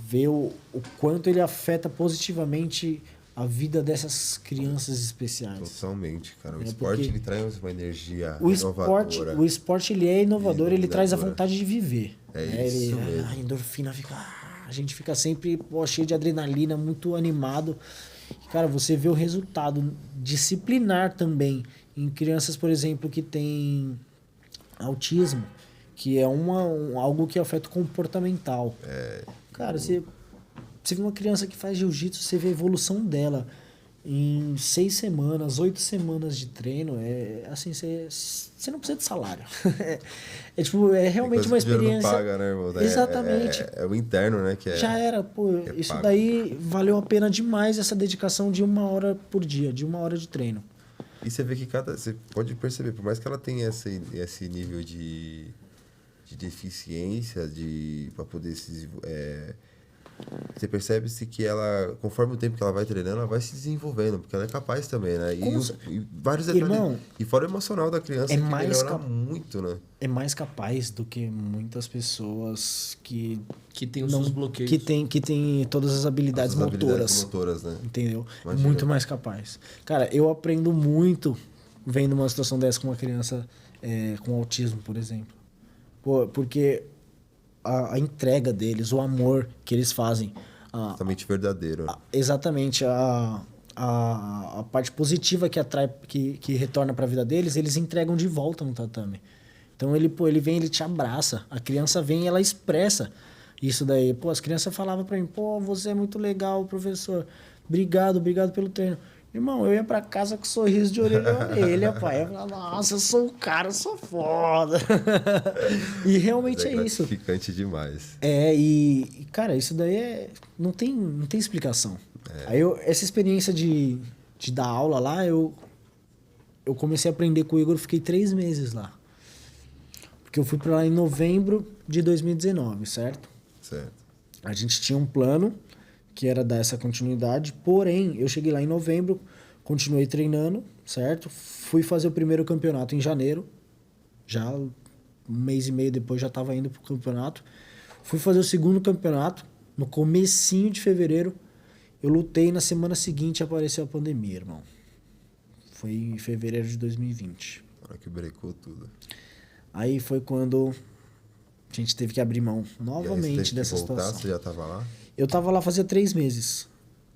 Ver o quanto ele afeta positivamente a vida dessas crianças especiais. Totalmente, cara. O É esporte, porque ele traz uma energia O inovadora. esporte ele é inovador, ele traz a Iluminadora. vontade de viver. É isso mesmo. A endorfina fica... A gente fica sempre cheio de adrenalina, muito animado. Cara, você vê o resultado disciplinar também em crianças, por exemplo, que têm autismo, que é algo que afeta o comportamental. Cara, você vê uma criança que faz jiu-jitsu, você vê a evolução dela em 6 semanas, 8 semanas de treino. Assim, você não precisa de salário. É realmente uma Tem coisa que o dinheiro experiência. não paga, né, irmão? Exatamente. É o interno, né? Que Já era, pô. Isso pago. daí valeu a pena demais, essa dedicação de 1 hora por dia, de 1 hora de treino. E você vê que você pode perceber, por mais que ela tenha esse nível de deficiência, para poder se desenvolver. Você percebe-se que ela, conforme o tempo que ela vai treinando, ela vai se desenvolvendo, porque ela é capaz também, né? E vários detalhes. Irmão, E fora o emocional da criança, que melhora muito, né? É mais capaz do que muitas pessoas que tem os seus bloqueios. que tem todas as habilidades As motoras. habilidades motoras, né? Entendeu? Imagina. Muito mais capaz. Cara, eu aprendo muito vendo uma situação dessa com uma criança com autismo, por exemplo. Porque a entrega deles, o amor que eles fazem. Totalmente verdadeiro. Exatamente. A parte positiva que atrai, que retorna para a vida deles, eles entregam de volta no tatame. Então ele vem, ele te abraça. A criança vem e ela expressa isso daí. As crianças falavam para mim, você é muito legal, professor. Obrigado pelo treino. Irmão, eu ia pra casa com sorriso de orelha a orelha, pai. Eu falava, nossa, eu sou um cara, eu sou foda. E realmente é isso. É gratificante demais. E cara, isso daí não tem explicação. Aí essa experiência de dar aula lá, eu comecei a aprender com o Igor, fiquei 3 meses lá. Porque eu fui pra lá em novembro de 2019, certo? Certo. A gente tinha um plano que era dar essa continuidade, porém, eu cheguei lá em novembro, continuei treinando, certo? Fui fazer o primeiro campeonato em janeiro, já 1 mês e meio depois já estava indo pro campeonato. Fui fazer o segundo campeonato, no comecinho de fevereiro, eu lutei, na semana seguinte apareceu a pandemia, irmão. Foi em fevereiro de 2020. Na hora que brecou tudo. Aí foi quando a gente teve que abrir mão novamente dessa situação. Você já estava lá? Eu tava lá fazia 3 meses.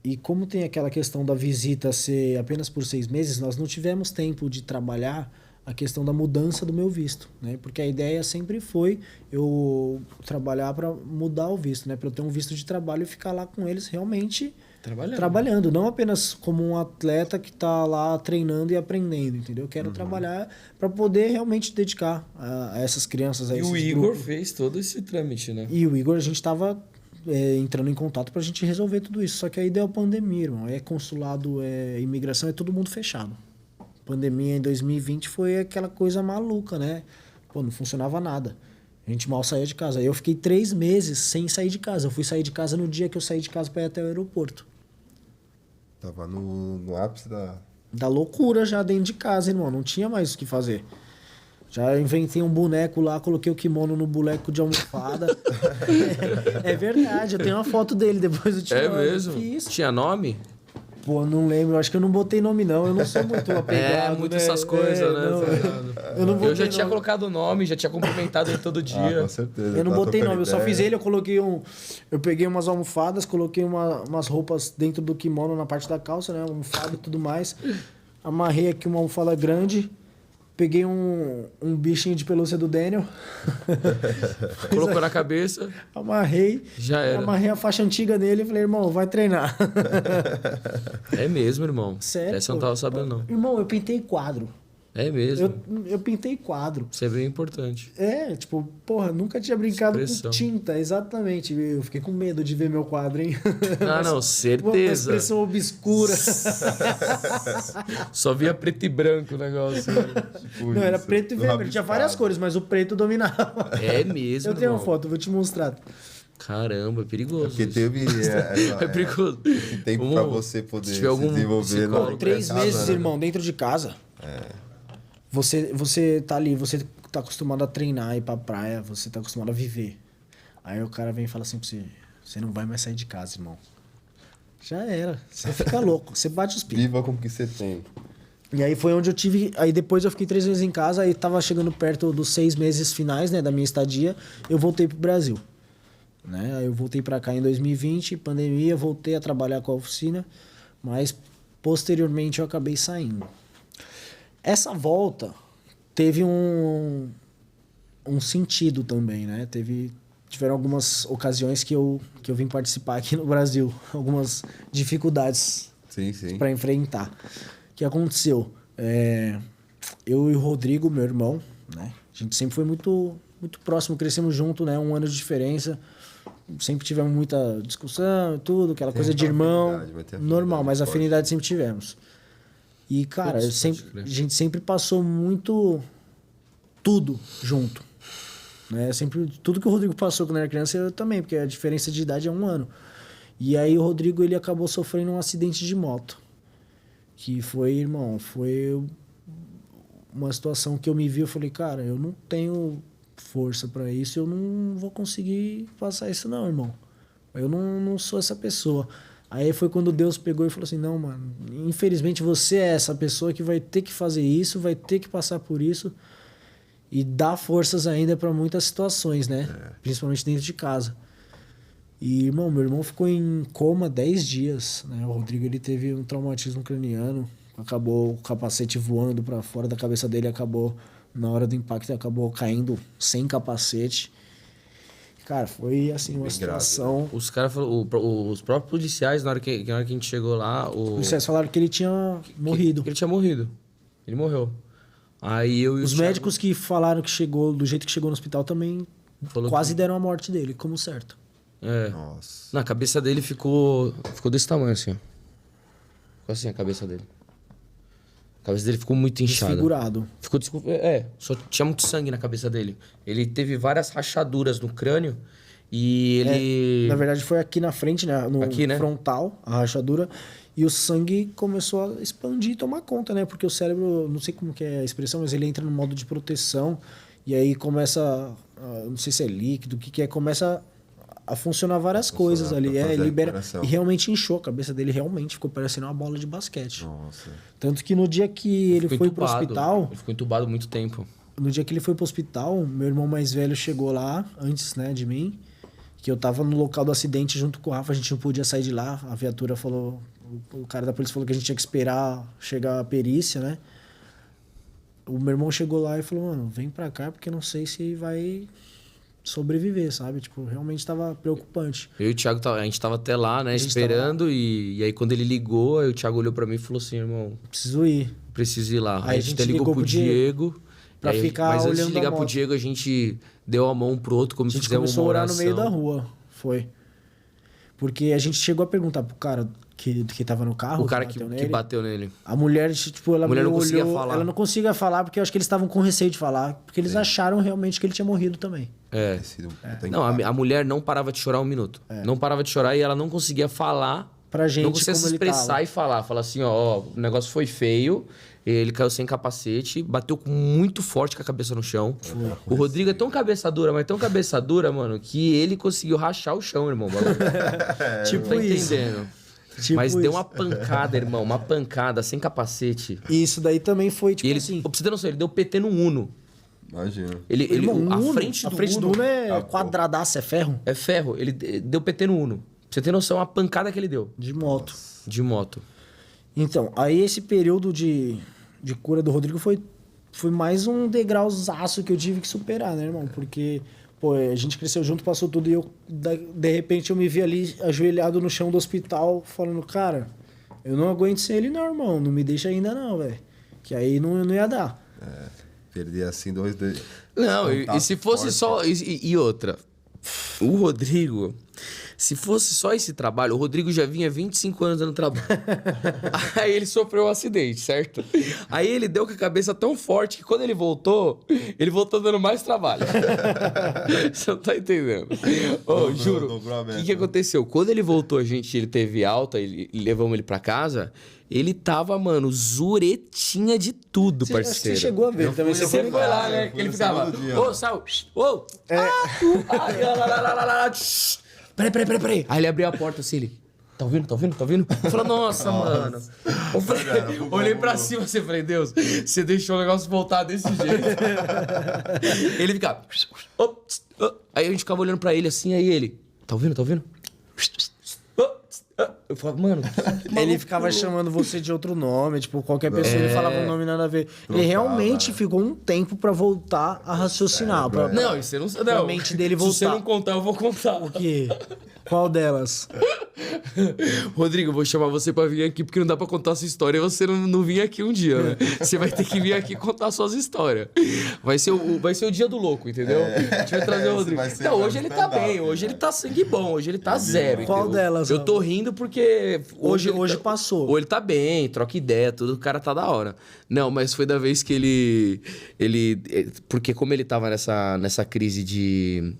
E como tem aquela questão da visita ser apenas por 6 meses, nós não tivemos tempo de trabalhar a questão da mudança do meu visto, né? Porque a ideia sempre foi eu trabalhar para mudar o visto, né? Para eu ter um visto de trabalho e ficar lá com eles realmente trabalhando. Não apenas como um atleta que tá lá treinando e aprendendo, entendeu? Eu quero trabalhar para poder realmente dedicar a essas crianças. E o Igor fez todo esse trâmite, né? E o Igor, a gente tava entrando em contato pra gente resolver tudo isso. Só que aí deu a pandemia, irmão. Consulado, imigração, é todo mundo fechado. Pandemia em 2020 foi aquela coisa maluca, né? Não funcionava nada. A gente mal saía de casa. Aí eu fiquei 3 meses sem sair de casa. Eu fui sair de casa no dia que eu saí de casa pra ir até o aeroporto. Tava no ápice da loucura já dentro de casa, irmão. Não tinha mais o que fazer. Já inventei um boneco lá, coloquei o kimono no boneco de almofada. É verdade, eu tenho uma foto dele, depois eu te mando. mesmo? Fiz. Tinha nome? Pô, não lembro, acho que eu não botei nome não, eu não sou muito apegado, Muito né? essas coisas, né? Não, Tá ligado? eu não botei Eu já tinha nome. colocado o nome, já tinha cumprimentado ele todo dia. Com certeza. Eu não tá botei trocando nome, eu só ideia. fiz ele, eu coloquei eu peguei umas almofadas, coloquei umas roupas dentro do kimono na parte da calça, né? Almofada e tudo mais. Amarrei aqui uma almofada grande. Peguei um bichinho de pelúcia do Daniel. Colocou na cabeça. Amarrei. Já era. Amarrei a faixa antiga nele e falei, irmão, vai treinar. É mesmo, irmão. Sério? Essa eu não pô. tava sabendo, não. Irmão, eu pintei quadro. É mesmo. Eu pintei quadro. Isso é bem importante. É, tipo, porra, nunca tinha brincado Expressão. com tinta, exatamente. Eu fiquei com medo de ver meu quadro, hein? Ah, não, Uma certeza. expressão obscura. Só via preto e branco o negócio. Tipo Não, era isso, preto e do vermelho. Tinha várias rabiscado. cores, mas o preto dominava. É mesmo, Eu tenho uma irmão. foto, vou te mostrar. Caramba, é perigoso. Porque isso. teve É perigoso. esse tempo Vamos- pra você poder se se tiver algum desenvolver. psicólogo- não, 3 em casa, meses, né? irmão, dentro de casa. Você tá ali, você tá acostumado a treinar, ir pra praia, você tá acostumado a viver. Aí o cara vem e fala assim pra você, você não vai mais sair de casa, irmão. Já era. Você fica louco, você bate os pés. Viva com o que você tem. E aí foi onde eu tive. Aí depois eu fiquei 3 meses em casa, aí tava chegando perto dos 6 meses finais, né, da minha estadia, eu voltei pro Brasil. Né? Aí eu voltei pra cá em 2020, pandemia, voltei a trabalhar com a oficina, mas posteriormente eu acabei saindo. Essa volta teve um sentido também, né? Tiveram algumas ocasiões que eu vim participar aqui no Brasil, algumas dificuldades Sim, sim. para enfrentar. O que aconteceu? Eu e o Rodrigo, meu irmão, né? A gente sempre foi muito, muito próximo, crescemos junto, né? 1 ano de diferença. Sempre tivemos muita discussão e tudo, aquela coisa de irmão. afinidade, vai ter Normal, mas forte. afinidade sempre tivemos. E, cara, Putz, pode crer. a gente sempre passou muito tudo junto. Né? Sempre, tudo que o Rodrigo passou quando era criança, eu também, porque a diferença de idade é 1 ano. E aí o Rodrigo, ele acabou sofrendo um acidente de moto. Que foi, irmão, foi uma situação que eu me vi, eu falei, cara, eu não tenho força pra isso, eu não vou conseguir passar isso não, irmão. Eu não sou essa pessoa. Aí foi quando Deus pegou e falou assim, não, mano, infelizmente você é essa pessoa que vai ter que fazer isso, vai ter que passar por isso e dar forças ainda pra muitas situações, né? Principalmente dentro de casa. E, irmão, meu irmão ficou em coma 10 dias, né? O Rodrigo, ele teve um traumatismo craniano, acabou o capacete voando pra fora da cabeça dele, acabou, na hora do impacto, acabou caindo sem capacete. Cara, foi, assim, uma Bem grave, situação... Os caras falaram, os próprios policiais, na hora que a gente chegou lá, Os policiais falaram que ele tinha morrido. que ele tinha morrido. Ele morreu. Aí eu e Os o Thiago médicos que falaram que chegou, do jeito que chegou no hospital, também falou quase que- deram a morte dele, como certo. É. Nossa. Na cabeça dele ficou desse tamanho, assim, ó. Ficou assim a cabeça dele. A cabeça dele ficou muito inchada. Desfigurado. Ficou só tinha muito sangue na cabeça dele. Ele teve várias rachaduras no crânio e ele... Na verdade, foi aqui na frente, né? No Aqui, né? frontal, a rachadura. E o sangue começou a expandir e tomar conta, né? Porque o cérebro, não sei como que é a expressão, mas ele entra no modo de proteção. E aí começa, não sei se é líquido, o que é, começa a funcionar várias coisas ali. pra fazer a Libera. recuperação. E realmente inchou, a cabeça dele realmente ficou parecendo uma bola de basquete. Nossa. Tanto que no dia que ele ficou foi pro entubado. hospital, Ele ficou entubado muito tempo. no dia que ele foi pro hospital, meu irmão mais velho chegou lá, antes, né, de mim, que eu tava no local do acidente junto com o Rafa, a gente não podia sair de lá, a viatura falou, o cara da polícia falou que a gente tinha que esperar chegar a perícia, né? O meu irmão chegou lá e falou, mano, vem pra cá porque eu não sei se vai sobreviver, sabe? Tipo, realmente tava preocupante. Eu e o Thiago, a gente tava até lá, né, gente esperando. E aí quando ele ligou, aí o Thiago olhou pra mim e falou assim, irmão, Preciso ir. preciso ir lá. Aí Aí a gente até ligou pro Diego. pra e aí- ficar mas antes de olhando a ligar pro moto. Diego, a gente deu a mão um pro outro, como A se gente fizemos começou a uma orar no oração. meio da rua, foi. Porque a gente chegou a perguntar pro cara que tava no carro, O cara que nele. bateu nele. A mulher, tipo, ela A mulher meio não conseguia olhou, falar. ela não conseguia falar porque eu acho que eles estavam com receio de falar, porque eles acharam realmente que ele tinha morrido também. Ter sido um puta Não, impacto. a mulher não parava de chorar um minuto. Não parava de chorar e ela não conseguia falar pra gente Não conseguia como se ele expressar tava. e falar assim, ó, o negócio foi feio, ele caiu sem capacete, bateu muito forte com a cabeça no chão. O Rodrigo é tão cabeça dura, mas tão cabeça dura, mano, que ele conseguiu rachar o chão, irmão. Tipo Tá isso. entendendo? Tipo Mas deu isso. uma pancada, irmão, uma pancada sem capacete. E isso daí também foi, tipo E ele, assim... pra você ter noção, ele deu PT no Uno. Imagina. Irmão, a Uno, frente do do Uno Uno é Ah, pô. quadradaço, é ferro? é ferro. Ele deu PT no Uno. Pra você ter noção, a pancada que ele deu De moto. de moto. Então, aí esse período de cura do Rodrigo foi mais um degrauzaço que eu tive que superar, né, irmão? Porque, pô, a gente cresceu junto, passou tudo e de repente eu me vi ali ajoelhado no chão do hospital falando, cara, eu não aguento sem ele não, irmão, não me deixa ainda não, velho. Que aí não ia dar. Perder assim 2 dedos. Não, e Contato se fosse forte. só. E outra. O Rodrigo. Se fosse só esse trabalho, o Rodrigo já vinha 25 anos no trabalho. Aí ele sofreu um acidente, certo? Aí ele deu com a cabeça tão forte que quando ele voltou dando mais trabalho. Você não tá entendendo? Ô, juro. dobrou a O meta. que aconteceu? Quando ele voltou, ele teve alta, levamos ele pra casa. Ele tava, mano, zuretinha de tudo, Acho que parceiro. você chegou a ver também. Você Você foi lá, né? Que ele ficava. dia, Ô, Sal, ô! Peraí. Aí ele abriu a porta assim, ele. Tá ouvindo? Eu falei, nossa, mano. Eu falei, olhei pra cima assim, falei, Deus, você deixou o negócio voltar desse jeito. Ele ficava. Aí a gente ficava olhando pra ele assim, aí ele. Tá ouvindo? Eu falava, mano. Ele ficava chamando você de outro nome, tipo, qualquer pessoa ele falava um nome nada a ver. Ele realmente ficou um tempo pra voltar a raciocinar. Não, isso você não sabe. Pra mente dele Se você voltar. não contar, eu vou contar. Que? Qual delas? Rodrigo, eu vou chamar você pra vir aqui porque não dá pra contar a sua história e você não vir aqui um dia, né? Você vai ter que vir aqui contar suas histórias. Vai ser o dia do louco, entendeu? A gente vai trazer o Rodrigo. vai ser Não, mais hoje ele tá stand-up, bem, hoje ele tá sangue bom, hoje ele tá zero. Qual entendeu? delas, Eu tô rindo porque. Hoje ele tá- passou. Ou ele tá bem, troca ideia, tudo, o cara tá da hora. Não, mas foi da vez que porque como ele tava nessa crise de.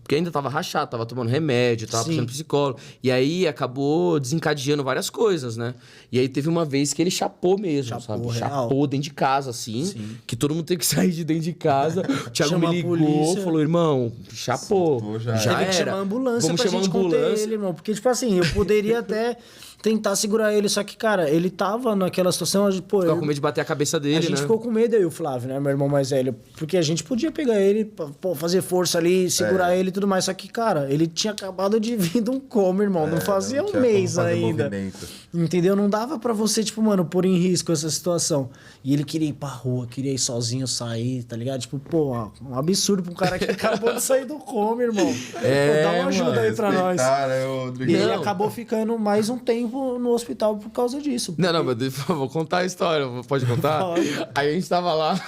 Porque ainda tava rachado, tava tomando remédio, tava Sim. precisando de psicólogo. E aí acabou desencadeando várias coisas, né? E aí teve uma vez que ele chapou mesmo, sabe? real. Chapou dentro de casa, assim. Que todo mundo teve que sair de dentro de casa. O Thiago Chama me a ligou, polícia. falou, irmão, chapou. Surtou, já Já Teve que era. chamar a ambulância Vamos pra chamar gente a conter ambulância. ele, irmão. Porque, tipo assim, eu poderia até tentar segurar ele, só que, cara, ele tava naquela situação, pô, Ficava com medo de bater a cabeça dele, a gente né? ficou com medo, eu e o Flávio, né, meu irmão mais velho, porque a gente podia pegar ele, pô, fazer força ali, segurar ele e tudo mais, só que, cara, ele tinha acabado de vir de um coma, irmão, não fazia não um tinha mês como fazer ainda. movimento. Entendeu? Não dava pra você, tipo, mano, pôr em risco essa situação. E ele queria ir pra rua, queria ir sozinho, sair, tá ligado? Tipo, pô, um absurdo pra um cara que acabou de sair do coma, irmão. Pô, dá uma ajuda aí pra nós. Respeitar, né, Rodrigo? E ele Não. acabou ficando mais um tempo no hospital por causa disso. Não, mas vou contar a história. Pode contar? Pode. Aí a gente tava lá,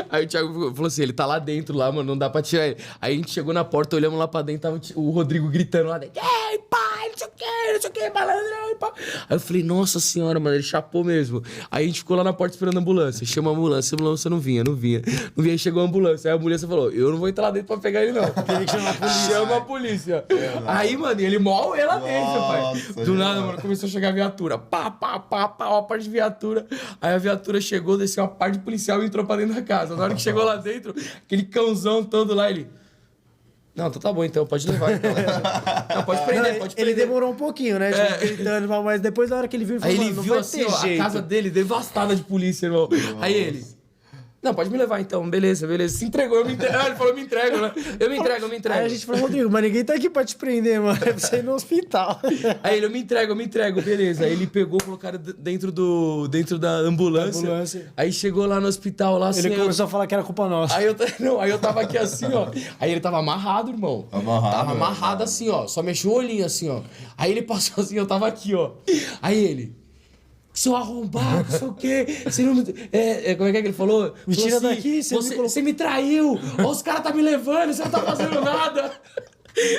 aí o Thiago falou assim, ele tá lá dentro, lá, mano, não dá pra tirar ele. Aí a gente chegou na porta, olhamos lá pra dentro, tava o Rodrigo gritando lá dentro. Ei, pai, não sei o que, malandrão, pá. Aí eu falei, nossa senhora, mano, ele chapou mesmo. Aí a gente ficou lá na porta esperando a ambulância. Chama a ambulância não vinha. Aí chegou a ambulância. Aí a ambulância falou, eu não vou entrar lá dentro pra pegar ele, não. Tem que chamar a polícia. Chama a polícia. Aí, mano, ele mó eu lá dentro, pai. Nossa, Do nada, demais. mano, começou a chegar a viatura. Pá, uma parte de viatura. Aí a viatura chegou, desceu uma parte de policial e entrou pra dentro da casa. Na hora que chegou lá dentro, aquele cãozão todo lá, ele... Não, então tá bom, então, pode levar. Então. Não, pode prender, pode Ele prender. demorou um pouquinho, né? Tipo, gritando, mas depois na hora que ele viu, ele Aí falou, ele mano, viu não vai assim, ter ó, a jeito. casa dele devastada de polícia, irmão. Aí ele... Não, pode me levar então, beleza. Se entregou, eu me entrego. Ele falou, me entrego, né? Eu me entrego. Aí a gente falou, Rodrigo, mas ninguém tá aqui pra te prender, mano. É pra você ir no hospital. Aí ele, eu me entrego, beleza. Aí ele pegou, colocaram dentro da ambulância. Ambulância. Aí chegou lá no hospital, lá assim... Ele começou a falar que era culpa nossa. Aí eu tava aqui assim, ó. Aí ele tava amarrado, irmão. Tava amarrado assim, ó. Só mexeu o olhinho assim, ó. Aí ele passou assim, eu tava aqui, ó. Aí ele... Seu arrombado, não sei o quê. Você não... como é que ele falou? Me Falou tira assim, daqui, você me traiu. Ó, os caras tá me levando, você não tá fazendo nada.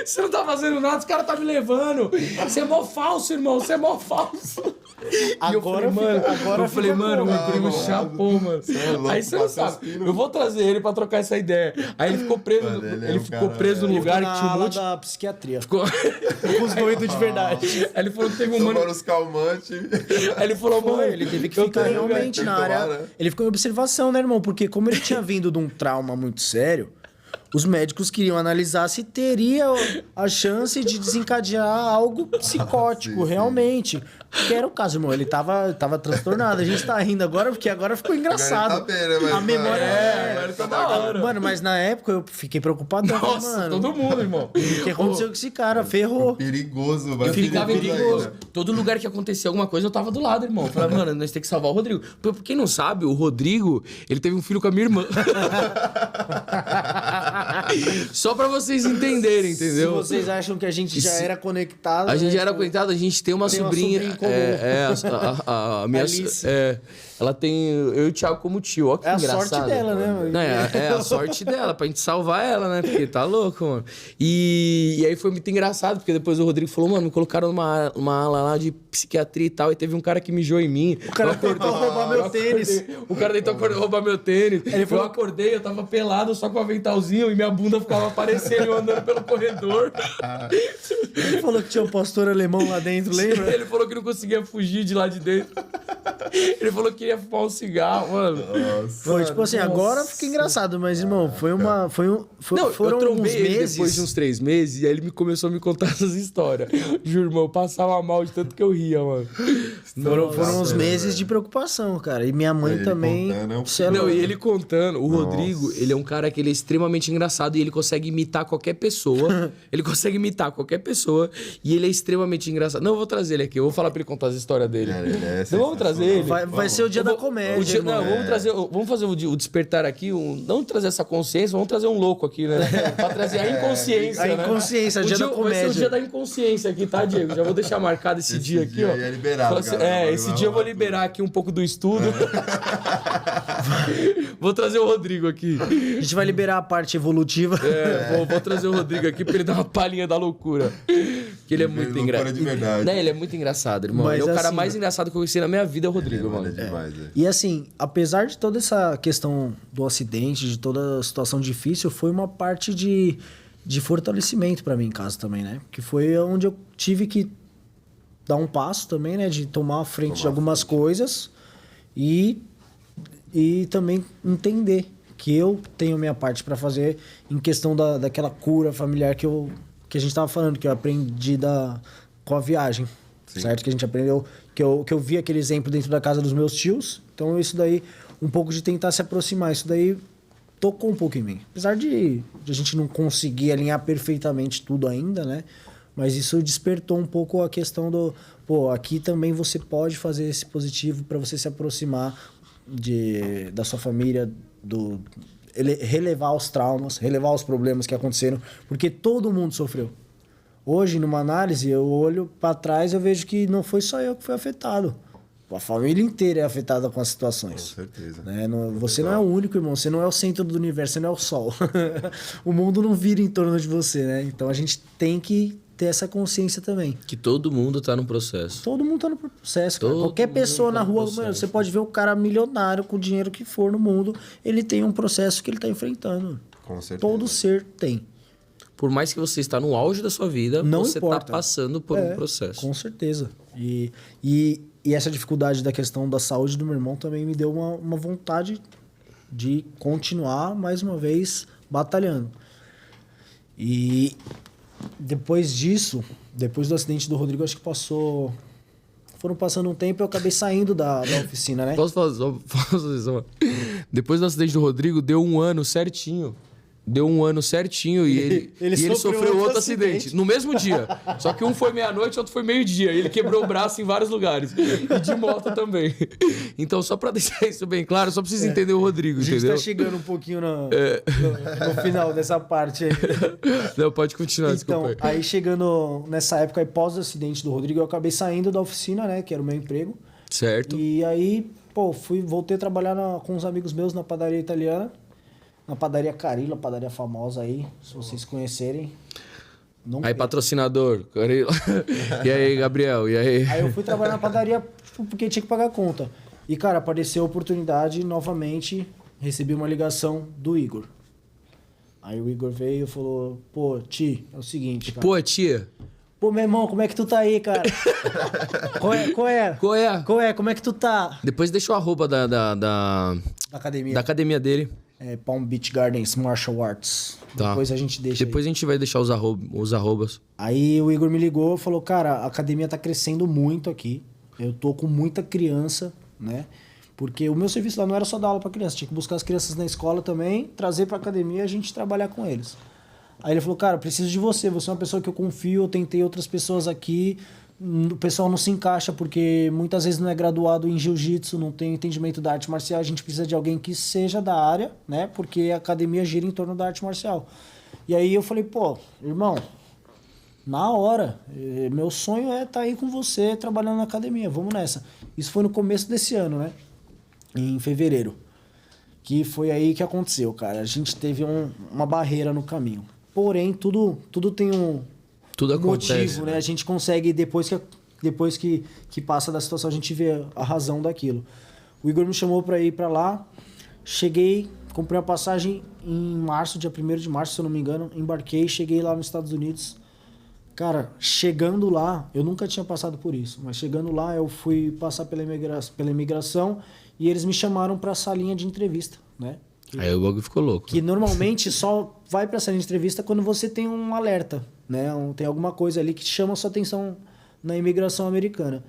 Você não tá fazendo nada, os caras tá me levando. Você é mó falso, irmão, você é mó falso. Agora eu falei, mano, o Rodrigo chapou, mano. louco, Aí você não sabe, eu vou trazer ele pra trocar essa ideia. Aí ele ficou preso, Mano, ele é ele um ficou cara, preso no Ele lugar ficou que na tinha um ala monte... da psiquiatria. Ficou... Com os doidos de verdade. Aí ele falou que teve um mano... Tomando os calmantes. Aí ele falou, mano, Ele teve que eu ficar tô no lugar. realmente tem que na tomar, área. né? Ele ficou em observação, né, irmão? Porque como ele tinha vindo de um trauma muito sério, os médicos queriam analisar se teria a chance de desencadear algo psicótico, sim. realmente. Que era o caso, irmão. Ele tava transtornado. A gente tá rindo agora porque agora ficou engraçado. Agora ele tá bem, né, mas, A memória agora tá da hora. Mano, mas na época eu fiquei preocupado. Nossa, mano. todo mundo, irmão. O que aconteceu com esse cara? Ferrou. Perigoso, vai Eu ficava perigoso perigoso. ainda. Todo lugar que acontecia alguma coisa, eu tava do lado, irmão. Eu falava, mano, nós temos que salvar o Rodrigo. Pra quem não sabe, o Rodrigo, ele teve um filho com a minha irmã. Só pra vocês entenderem, entendeu? Se vocês acham que a gente já era conectado... A gente né, já era tipo, conectado, a gente tem uma tem uma sobrinha. sobrinha em comum. A minha. Alice. Ela tem eu e o Thiago como tio. Ó, que É a engraçado. sorte dela, né, mano? Não, é a sorte dela, pra gente salvar ela, né? Porque tá louco, mano. E aí foi muito engraçado, porque depois o Rodrigo falou, mano, me colocaram numa ala lá de psiquiatria e tal, e teve um cara que mijou em mim. O cara tentou roubar meu tênis. O cara tentou roubar meu tênis. Ele falou- Eu acordei, eu tava pelado, só com o aventalzinho, e minha bunda ficava aparecendo, eu andando pelo corredor. Ele falou que tinha um pastor alemão lá dentro, lembra? Ele falou que não conseguia fugir de lá de dentro. Ele falou que queria fumar um cigarro, mano. Foi tipo assim, agora fica engraçado, mas irmão, Não, foram eu trombei uns ele meses. depois de uns 3 meses, e aí ele começou a me contar essas histórias. Juro, irmão, eu passava mal de tanto que eu ria, mano. Foram uns meses de preocupação, cara. E minha mãe Ele também. contando, é um Cê é Não, louco. e ele contando, o Rodrigo, ele é um cara que ele é extremamente engraçado e ele consegue imitar qualquer pessoa. Ele consegue imitar qualquer pessoa e ele é extremamente engraçado. Não, eu vou trazer ele aqui, eu vou falar pra ele contar as histórias dele. Ele é Então vamos trazer ele. Vai ser o dia da comédia. Não, irmão. vamos fazer o despertar aqui, não trazer essa consciência, vamos trazer um louco aqui, né? Pra trazer a inconsciência. A né? inconsciência, O dia da Vai ser o comédia. dia da inconsciência aqui, tá, Diego? Já vou deixar marcado esse dia aqui, dia ó. aí é liberado, Fala assim, galera. esse Vai dia eu vou rolar liberar aqui um pouco do estudo. Vou trazer o Rodrigo aqui. A gente vai liberar a parte evolutiva. Vou trazer o Rodrigo aqui pra ele dar uma palhinha da loucura. Que ele é muito loucura engraçado. de verdade. Né? Ele é muito engraçado, irmão. Mas Ele é o cara assim, mais engraçado que eu conheci na minha vida, é o Rodrigo, Mano, mano. é demais, é. E assim, apesar de toda essa questão do acidente, de toda a situação difícil, foi uma parte de fortalecimento pra mim em casa também, né? Que foi onde eu tive que dar um passo também, né? De tomar a frente de algumas coisas e também entender que eu tenho minha parte pra fazer em questão daquela cura familiar que a gente tava falando, que eu aprendi com a viagem, certo? Que a gente aprendeu, que eu vi aquele exemplo dentro da casa dos meus tios. Então isso daí, um pouco de tentar se aproximar, isso daí tocou um pouco em mim. Apesar de a gente não conseguir alinhar perfeitamente tudo ainda, né? Mas isso despertou um pouco a questão aqui também você pode fazer esse positivo para você se aproximar da sua família, relevar os traumas, relevar os problemas que aconteceram, porque todo mundo sofreu. Hoje, numa análise, eu olho para trás e eu vejo que não foi só eu que fui afetado. A família inteira é afetada com as situações. Com certeza. Né? Você não é o único, irmão. Você não é o centro do universo, você não é o sol. O mundo não vira em torno de você, né? Então a gente tem que ter essa consciência também. Que todo mundo tá num processo. Todo mundo tá no processo, cara. Todo Qualquer mundo pessoa tá na no rua, processo. mano, você pode ver o cara milionário com o dinheiro que for no mundo, ele tem um processo que ele tá enfrentando. Com certeza. Todo ser tem. Por mais que você está no auge da sua vida, Não você importa. tá passando por um processo. Com certeza. E essa dificuldade da questão da saúde do meu irmão também me deu uma vontade de continuar, mais uma vez, batalhando. E depois disso, depois do acidente do Rodrigo, acho que foram passando um tempo e eu acabei saindo da oficina, né? Posso fazer só? Depois do acidente do Rodrigo, deu um ano certinho. E ele sofreu outro acidente. No mesmo dia. Só que um foi meia-noite, outro foi meio-dia. E ele quebrou o braço em vários lugares. E de moto também. Então, só pra deixar isso bem claro, só precisa entender o Rodrigo, A gente entendeu? tá chegando um pouquinho no final dessa parte aí. Não, pode continuar, Então, desculpa aí. aí chegando nessa época, aí, pós o acidente do Rodrigo, eu acabei saindo da oficina, né? Que era o meu emprego. Certo. E aí, voltei a trabalhar com uns amigos meus na padaria italiana. Na padaria Carilla, padaria famosa aí, se vocês conhecerem. Não Aí, tem. patrocinador. E aí, Gabriel? E aí? Aí eu fui trabalhar na padaria porque tinha que pagar a conta. E, cara, apareceu a oportunidade novamente, recebi uma ligação do Igor. Aí o Igor veio e falou, pô, Ti, é o seguinte, cara. Pô, tia. Pô, meu irmão, como é que tu tá aí, cara? Qual é? Como é que tu tá? Depois deixa o arroba Da academia. da academia dele. É, Palm Beach Gardens Martial Arts. Tá. Depois a gente deixa Depois a gente vai deixar os arrobas. Aí o Igor me ligou e falou, cara, a academia tá crescendo muito aqui. Eu tô com muita criança, né? Porque o meu serviço lá não era só dar aula pra criança. Tinha que buscar as crianças na escola também, trazer pra academia e a gente trabalhar com eles. Aí ele falou, cara, preciso de você. Você é uma pessoa que eu confio. Eu tentei outras pessoas aqui. O pessoal não se encaixa porque muitas vezes não é graduado em jiu-jitsu, não tem entendimento da arte marcial. A gente precisa de alguém que seja da área, né? Porque a academia gira em torno da arte marcial. E aí eu falei, pô, irmão, na hora, meu sonho é estar aí com você trabalhando na academia, vamos nessa. Isso foi no começo desse ano, né? Em fevereiro. Que foi aí que aconteceu, cara. A gente teve uma barreira no caminho. Porém, tudo tem Tudo acontece, motivo, né? A gente consegue, depois que passa da situação, a gente vê a razão daquilo. O Igor me chamou para ir para lá. Cheguei, comprei a passagem em março, dia 1º de março, se eu não me engano. Embarquei, cheguei lá nos Estados Unidos. Cara, chegando lá, eu nunca tinha passado por isso, mas chegando lá eu fui passar pela imigração e eles me chamaram para a salinha de entrevista, né? Aí o bagulho ficou louco. Que normalmente só vai para a salinha de entrevista quando você tem um alerta, né? Tem alguma coisa ali que chama a sua atenção na imigração americana.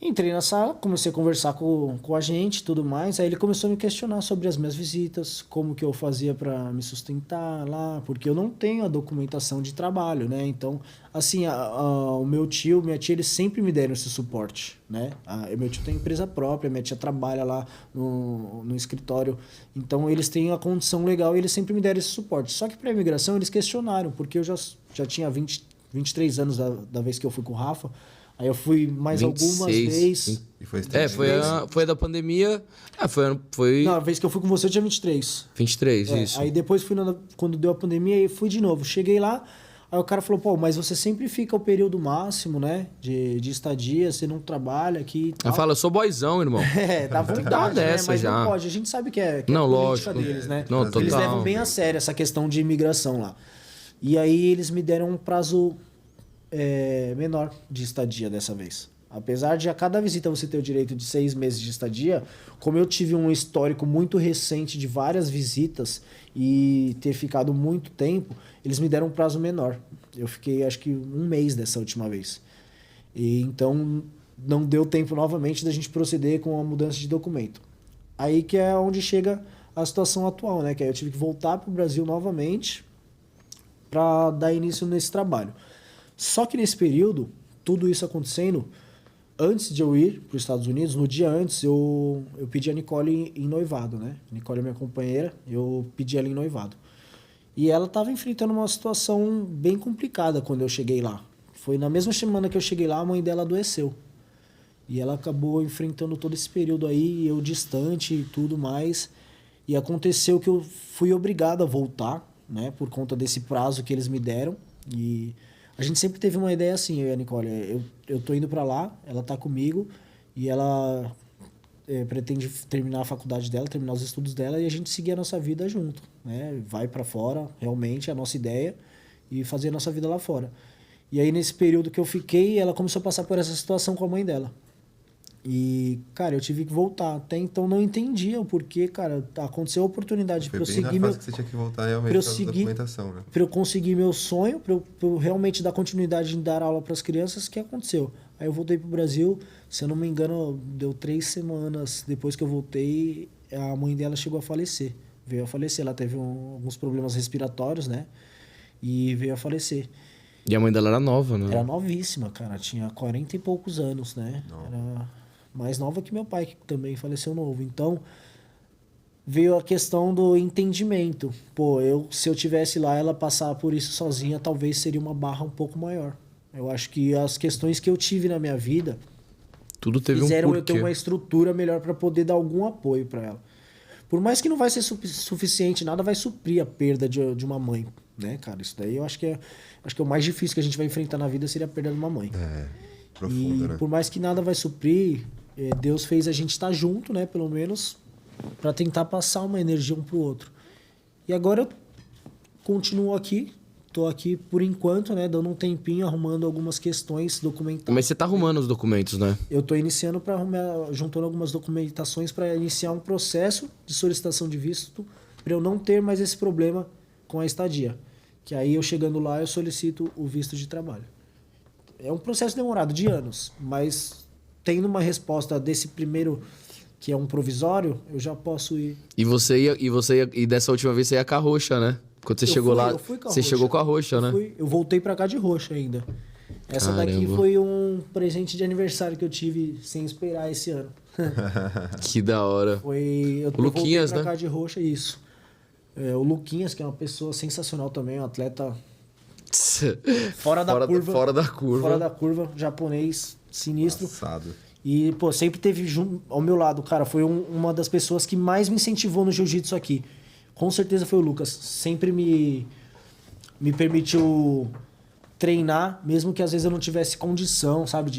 Entrei na sala, comecei a conversar com a gente e tudo mais. Aí ele começou a me questionar sobre as minhas visitas, como que eu fazia para me sustentar lá, porque eu não tenho a documentação de trabalho, né? Então, assim, o meu tio, minha tia, eles sempre me deram esse suporte, né? Meu tio tem empresa própria, minha tia trabalha lá no escritório. Então, eles têm a condição legal e eles sempre me deram esse suporte. Só que para a imigração, eles questionaram, porque eu já tinha 23 anos da vez que eu fui com o Rafa. Aí eu fui mais 26. algumas vezes. E foi Foi da pandemia. Foi Não, a vez que eu fui com você eu tinha 23. 23, isso. Aí depois quando deu a pandemia, aí fui de novo. Cheguei lá, aí o cara falou, pô, mas você sempre fica o período máximo, né? De estadia, você não trabalha aqui e tal. Eu falo, eu sou boyzão, irmão. Dá vontade, né? dessa Mas já. não pode. A gente sabe que é Não, política lógico. deles, né? Não, total. Eles levam bem a sério essa questão de imigração lá. E aí eles me deram um prazo menor de estadia dessa vez. Apesar de a cada visita você ter o direito de 6 meses de estadia, como eu tive um histórico muito recente de várias visitas e ter ficado muito tempo, eles me deram um prazo menor. Eu fiquei acho que 1 mês dessa última vez. E então não deu tempo novamente da gente proceder com a mudança de documento. Aí que é onde chega a situação atual, né? Que aí eu tive que voltar para o Brasil novamente para dar início nesse trabalho. Só que nesse período, tudo isso acontecendo, antes de eu ir para os Estados Unidos, no dia antes, eu pedi a Nicole em noivado, né? A Nicole é minha companheira, eu pedi ela em noivado. E ela estava enfrentando uma situação bem complicada quando eu cheguei lá. Foi na mesma semana que eu cheguei lá, a mãe dela adoeceu. E ela acabou enfrentando todo esse período aí, eu distante e tudo mais. E aconteceu que eu fui obrigado a voltar, né? Por conta desse prazo que eles me deram. E a gente sempre teve uma ideia assim, eu e a Nicole. Eu tô indo para lá, ela tá comigo e ela pretende terminar a faculdade dela, terminar os estudos dela e a gente seguir a nossa vida junto, né? Vai para fora, realmente, a nossa ideia e fazer a nossa vida lá fora. E aí, nesse período que eu fiquei, ela começou a passar por essa situação com a mãe dela. E, cara, eu tive que voltar. Até então não entendia o porquê, cara. Aconteceu a oportunidade para eu seguir meu... que você tinha que voltar realmente para documentação, né? Para eu conseguir meu sonho, para eu realmente dar continuidade em dar aula para as crianças, que aconteceu? Aí eu voltei pro Brasil, se eu não me engano, deu 3 semanas depois que eu voltei, a mãe dela chegou a falecer. Veio a falecer, ela teve alguns problemas respiratórios, né? E veio a falecer. E a mãe dela era nova, né? Era novíssima, cara. Tinha 40 e poucos anos, né? Não. Era mais nova que meu pai, que também faleceu novo. Então, veio a questão do entendimento. Pô, se eu tivesse lá, ela passar por isso sozinha, talvez seria uma barra um pouco maior. Eu acho que as questões que eu tive na minha vida tudo teve fizeram um eu ter uma estrutura melhor para poder dar algum apoio para ela. Por mais que não vai ser suficiente, nada vai suprir a perda de uma mãe, né, cara? Isso daí eu acho que é o mais difícil que a gente vai enfrentar na vida seria a perda de uma mãe. Profundo, né? Por mais que nada vai suprir, Deus fez a gente estar junto, né? Pelo menos para tentar passar uma energia um pro outro. E agora eu continuo aqui. Tô aqui por enquanto, né? Dando um tempinho, arrumando algumas questões documentais. Mas você tá arrumando os documentos, né? Eu tô iniciando para arrumar, juntando algumas documentações para iniciar um processo de solicitação de visto para eu não ter mais esse problema com a estadia. Que aí eu chegando lá, eu solicito o visto de trabalho. É um processo demorado de anos, mas tendo uma resposta desse primeiro, que é um provisório, eu já posso ir. E dessa última vez você ia com a roxa, né? Quando você chegou lá, eu fui com a você roxa. chegou com a roxa, né? Eu voltei pra cá de roxa ainda. Essa daqui Caramba. foi um presente de aniversário que eu tive sem esperar esse ano. Que da hora. Eu Luquinhas, voltei pra né? cá de roxa, isso. O Luquinhas, que é uma pessoa sensacional também, um atleta fora da curva. Fora da curva. Fora da curva, japonês, sinistro. Passado. E, pô, sempre teve ao meu lado, cara. Foi uma das pessoas que mais me incentivou no jiu-jitsu aqui. Com certeza foi o Lucas. Sempre me permitiu treinar, mesmo que às vezes eu não tivesse condição, sabe,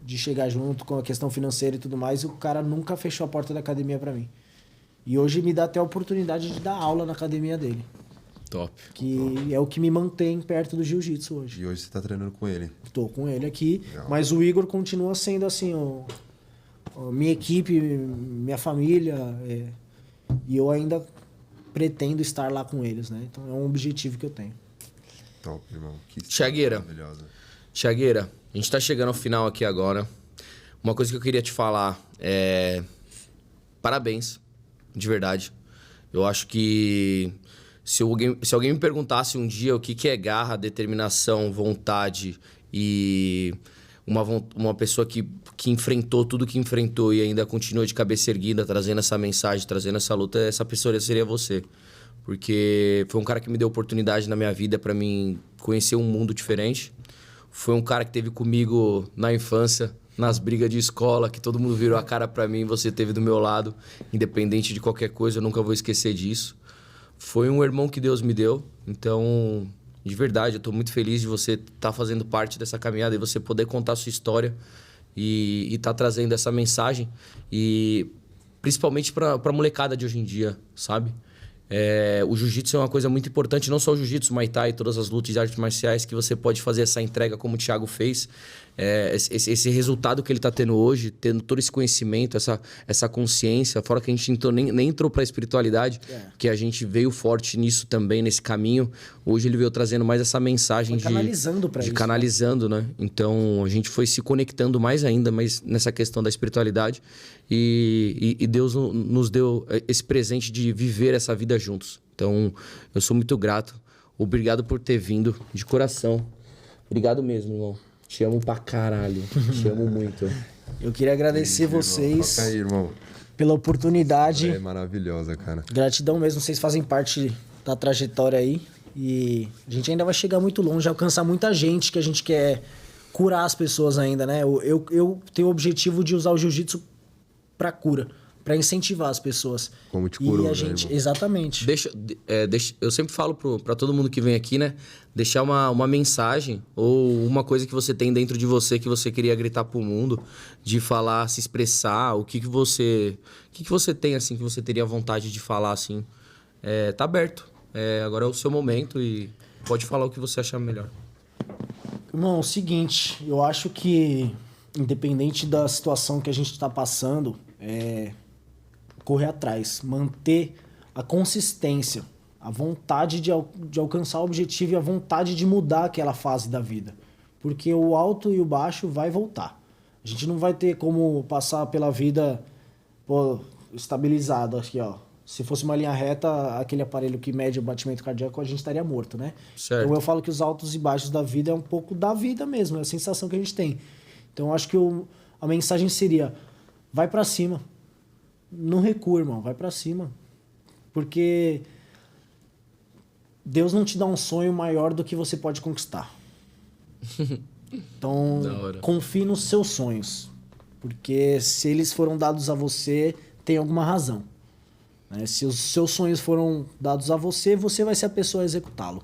de chegar junto com a questão financeira e tudo mais. O cara nunca fechou a porta da academia pra mim. E hoje me dá até a oportunidade de dar aula na academia dele. Top. Que é o que me mantém perto do jiu-jitsu hoje. E hoje você tá treinando com ele. Tô com ele aqui, Legal. mas o Igor continua sendo assim, minha equipe, minha família, e eu ainda pretendo estar lá com eles, né? Então é um objetivo que eu tenho. Top, irmão. Que história Thiagueira. maravilhosa. Thiagueira, a gente tá chegando ao final aqui agora. Uma coisa que eu queria te falar é... Parabéns, de verdade. Eu acho que se alguém me perguntasse um dia o que é garra, determinação, vontade e uma pessoa que enfrentou tudo que enfrentou e ainda continua de cabeça erguida, trazendo essa mensagem, trazendo essa luta, essa pessoa seria você. Porque foi um cara que me deu oportunidade na minha vida para mim conhecer um mundo diferente. Foi um cara que teve comigo na infância, nas brigas de escola, que todo mundo virou a cara para mim, você teve do meu lado, independente de qualquer coisa, eu nunca vou esquecer disso. Foi um irmão que Deus me deu, então, de verdade, eu tô muito feliz de você estar fazendo parte dessa caminhada e você poder contar a sua história e tá trazendo essa mensagem, e principalmente pra molecada de hoje em dia, sabe? O jiu-jitsu é uma coisa muito importante, não só o jiu-jitsu, o Muay Thai, todas as lutas de artes marciais, que você pode fazer essa entrega como o Thiago fez. Esse resultado que ele está tendo hoje, tendo todo esse conhecimento, essa consciência, fora que a gente nem entrou para a espiritualidade, que a gente veio forte nisso também, nesse caminho. Hoje ele veio trazendo mais essa mensagem Canalizando para isso. Canalizando, né? Então a gente foi se conectando mais ainda, mas nessa questão da espiritualidade. E Deus nos deu esse presente de viver essa vida juntos. Então eu sou muito grato. Obrigado por ter vindo, de coração. Obrigado mesmo, irmão. Te amo pra caralho. Te amo muito. Eu queria agradecer vocês Toca aí, irmão. pela oportunidade. É maravilhosa, cara. Gratidão mesmo, vocês fazem parte da trajetória aí. E a gente ainda vai chegar muito longe, alcançar muita gente, que a gente quer curar as pessoas ainda, né? Eu tenho o objetivo de usar o jiu-jitsu pra cura, pra incentivar as pessoas. Como te curou, e a né, gente, irmão? exatamente. Eu sempre falo pra todo mundo que vem aqui, né? Deixar uma mensagem ou uma coisa que você tem dentro de você que você queria gritar pro mundo, de falar, se expressar, o que você tem, assim, que você teria vontade de falar, assim. Tá aberto. Agora é o seu momento e pode falar o que você achar melhor. Irmão, é o seguinte, eu acho que, independente da situação que a gente está passando, correr atrás, manter a consistência, a vontade de alcançar o objetivo e a vontade de mudar aquela fase da vida. Porque o alto e o baixo vai voltar. A gente não vai ter como passar pela vida estabilizado aqui, ó. Se fosse uma linha reta, aquele aparelho que mede o batimento cardíaco, a gente estaria morto, né? Certo. Então eu falo que os altos e baixos da vida é um pouco da vida mesmo, é a sensação que a gente tem. Então eu acho que a mensagem seria: vai pra cima. Não recua, irmão, vai pra cima. Porque Deus não te dá um sonho maior do que você pode conquistar. Então, confie nos seus sonhos. Porque se eles foram dados a você, tem alguma razão. Se os seus sonhos foram dados a você, você vai ser a pessoa a executá-lo.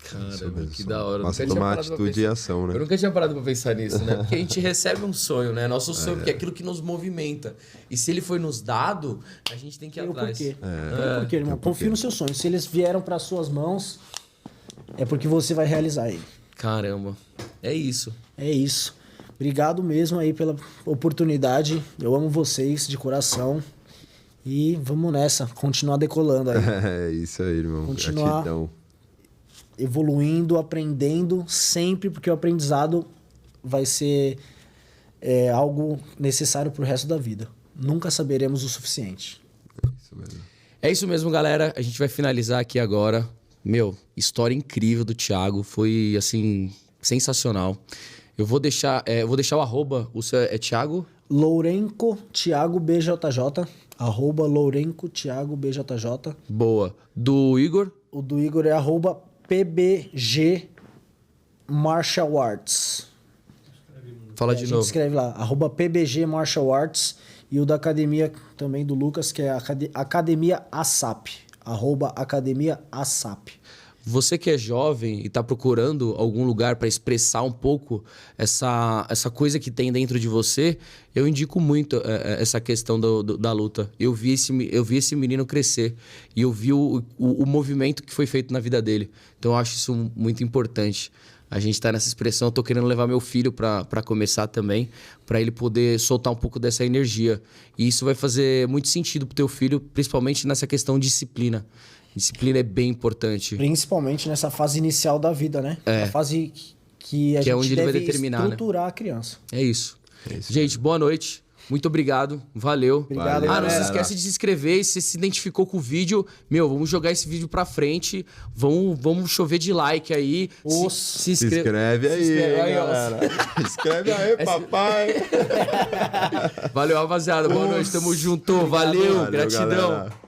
Caramba, que da hora. Basta Nunca tinha tomar parado pra atitude e pensar. ação, né? Eu nunca tinha parado pra pensar nisso, né? Porque a gente recebe um sonho, né? Nosso sonho, porque é aquilo que nos movimenta. E se ele foi nos dado, a gente tem que ir Tem o atrás. porquê. Tem o porquê, irmão. Confia nos seus sonhos. Se eles vieram para suas mãos, é porque você vai realizar ele. Caramba. É isso. É isso. Obrigado mesmo aí pela oportunidade. Eu amo vocês de coração. E vamos nessa, continuar decolando aí. É isso aí, irmão. Continuar. Gratidão. Evoluindo, aprendendo sempre, porque o aprendizado vai ser algo necessário pro resto da vida. Nunca saberemos o suficiente. Isso mesmo. É isso mesmo, galera. A gente vai finalizar aqui agora. Meu, história incrível do Thiago. Foi, assim, sensacional. Eu vou deixar o arroba. O seu é Thiago? Lourenco Thiago BJJ. Arroba Lourenco Thiago BJJ. Boa. Do Igor? O do Igor é arroba PBG Martial Arts. Fala A de gente novo. escreve lá, arroba PBG Martial Arts. E o da academia também do Lucas, que é Academia ASAP. Arroba Academia ASAP. Você que é jovem e está procurando algum lugar para expressar um pouco essa coisa que tem dentro de você, eu indico muito essa questão da luta. Eu vi esse menino crescer e eu vi o movimento que foi feito na vida dele. Então eu acho isso muito importante. A gente tá nessa expressão, eu tô querendo levar meu filho para começar também, para ele poder soltar um pouco dessa energia. E isso vai fazer muito sentido pro teu filho, principalmente nessa questão de disciplina. Disciplina é bem importante. Principalmente nessa fase inicial da vida, né? A fase que a Que é gente onde ele vai deve determinar, né? estruturar a criança. É isso. Gente, boa noite. Muito obrigado. Valeu. Obrigado, Não se galera. esquece de se inscrever. Se você se identificou com o vídeo, vamos jogar esse vídeo pra frente. Vamos chover de like aí. Se inscreve aí, ó. galera. Inscreve aí, papai. Valeu, rapaziada. Boa noite. Tamo junto. Valeu. Gratidão. Galera.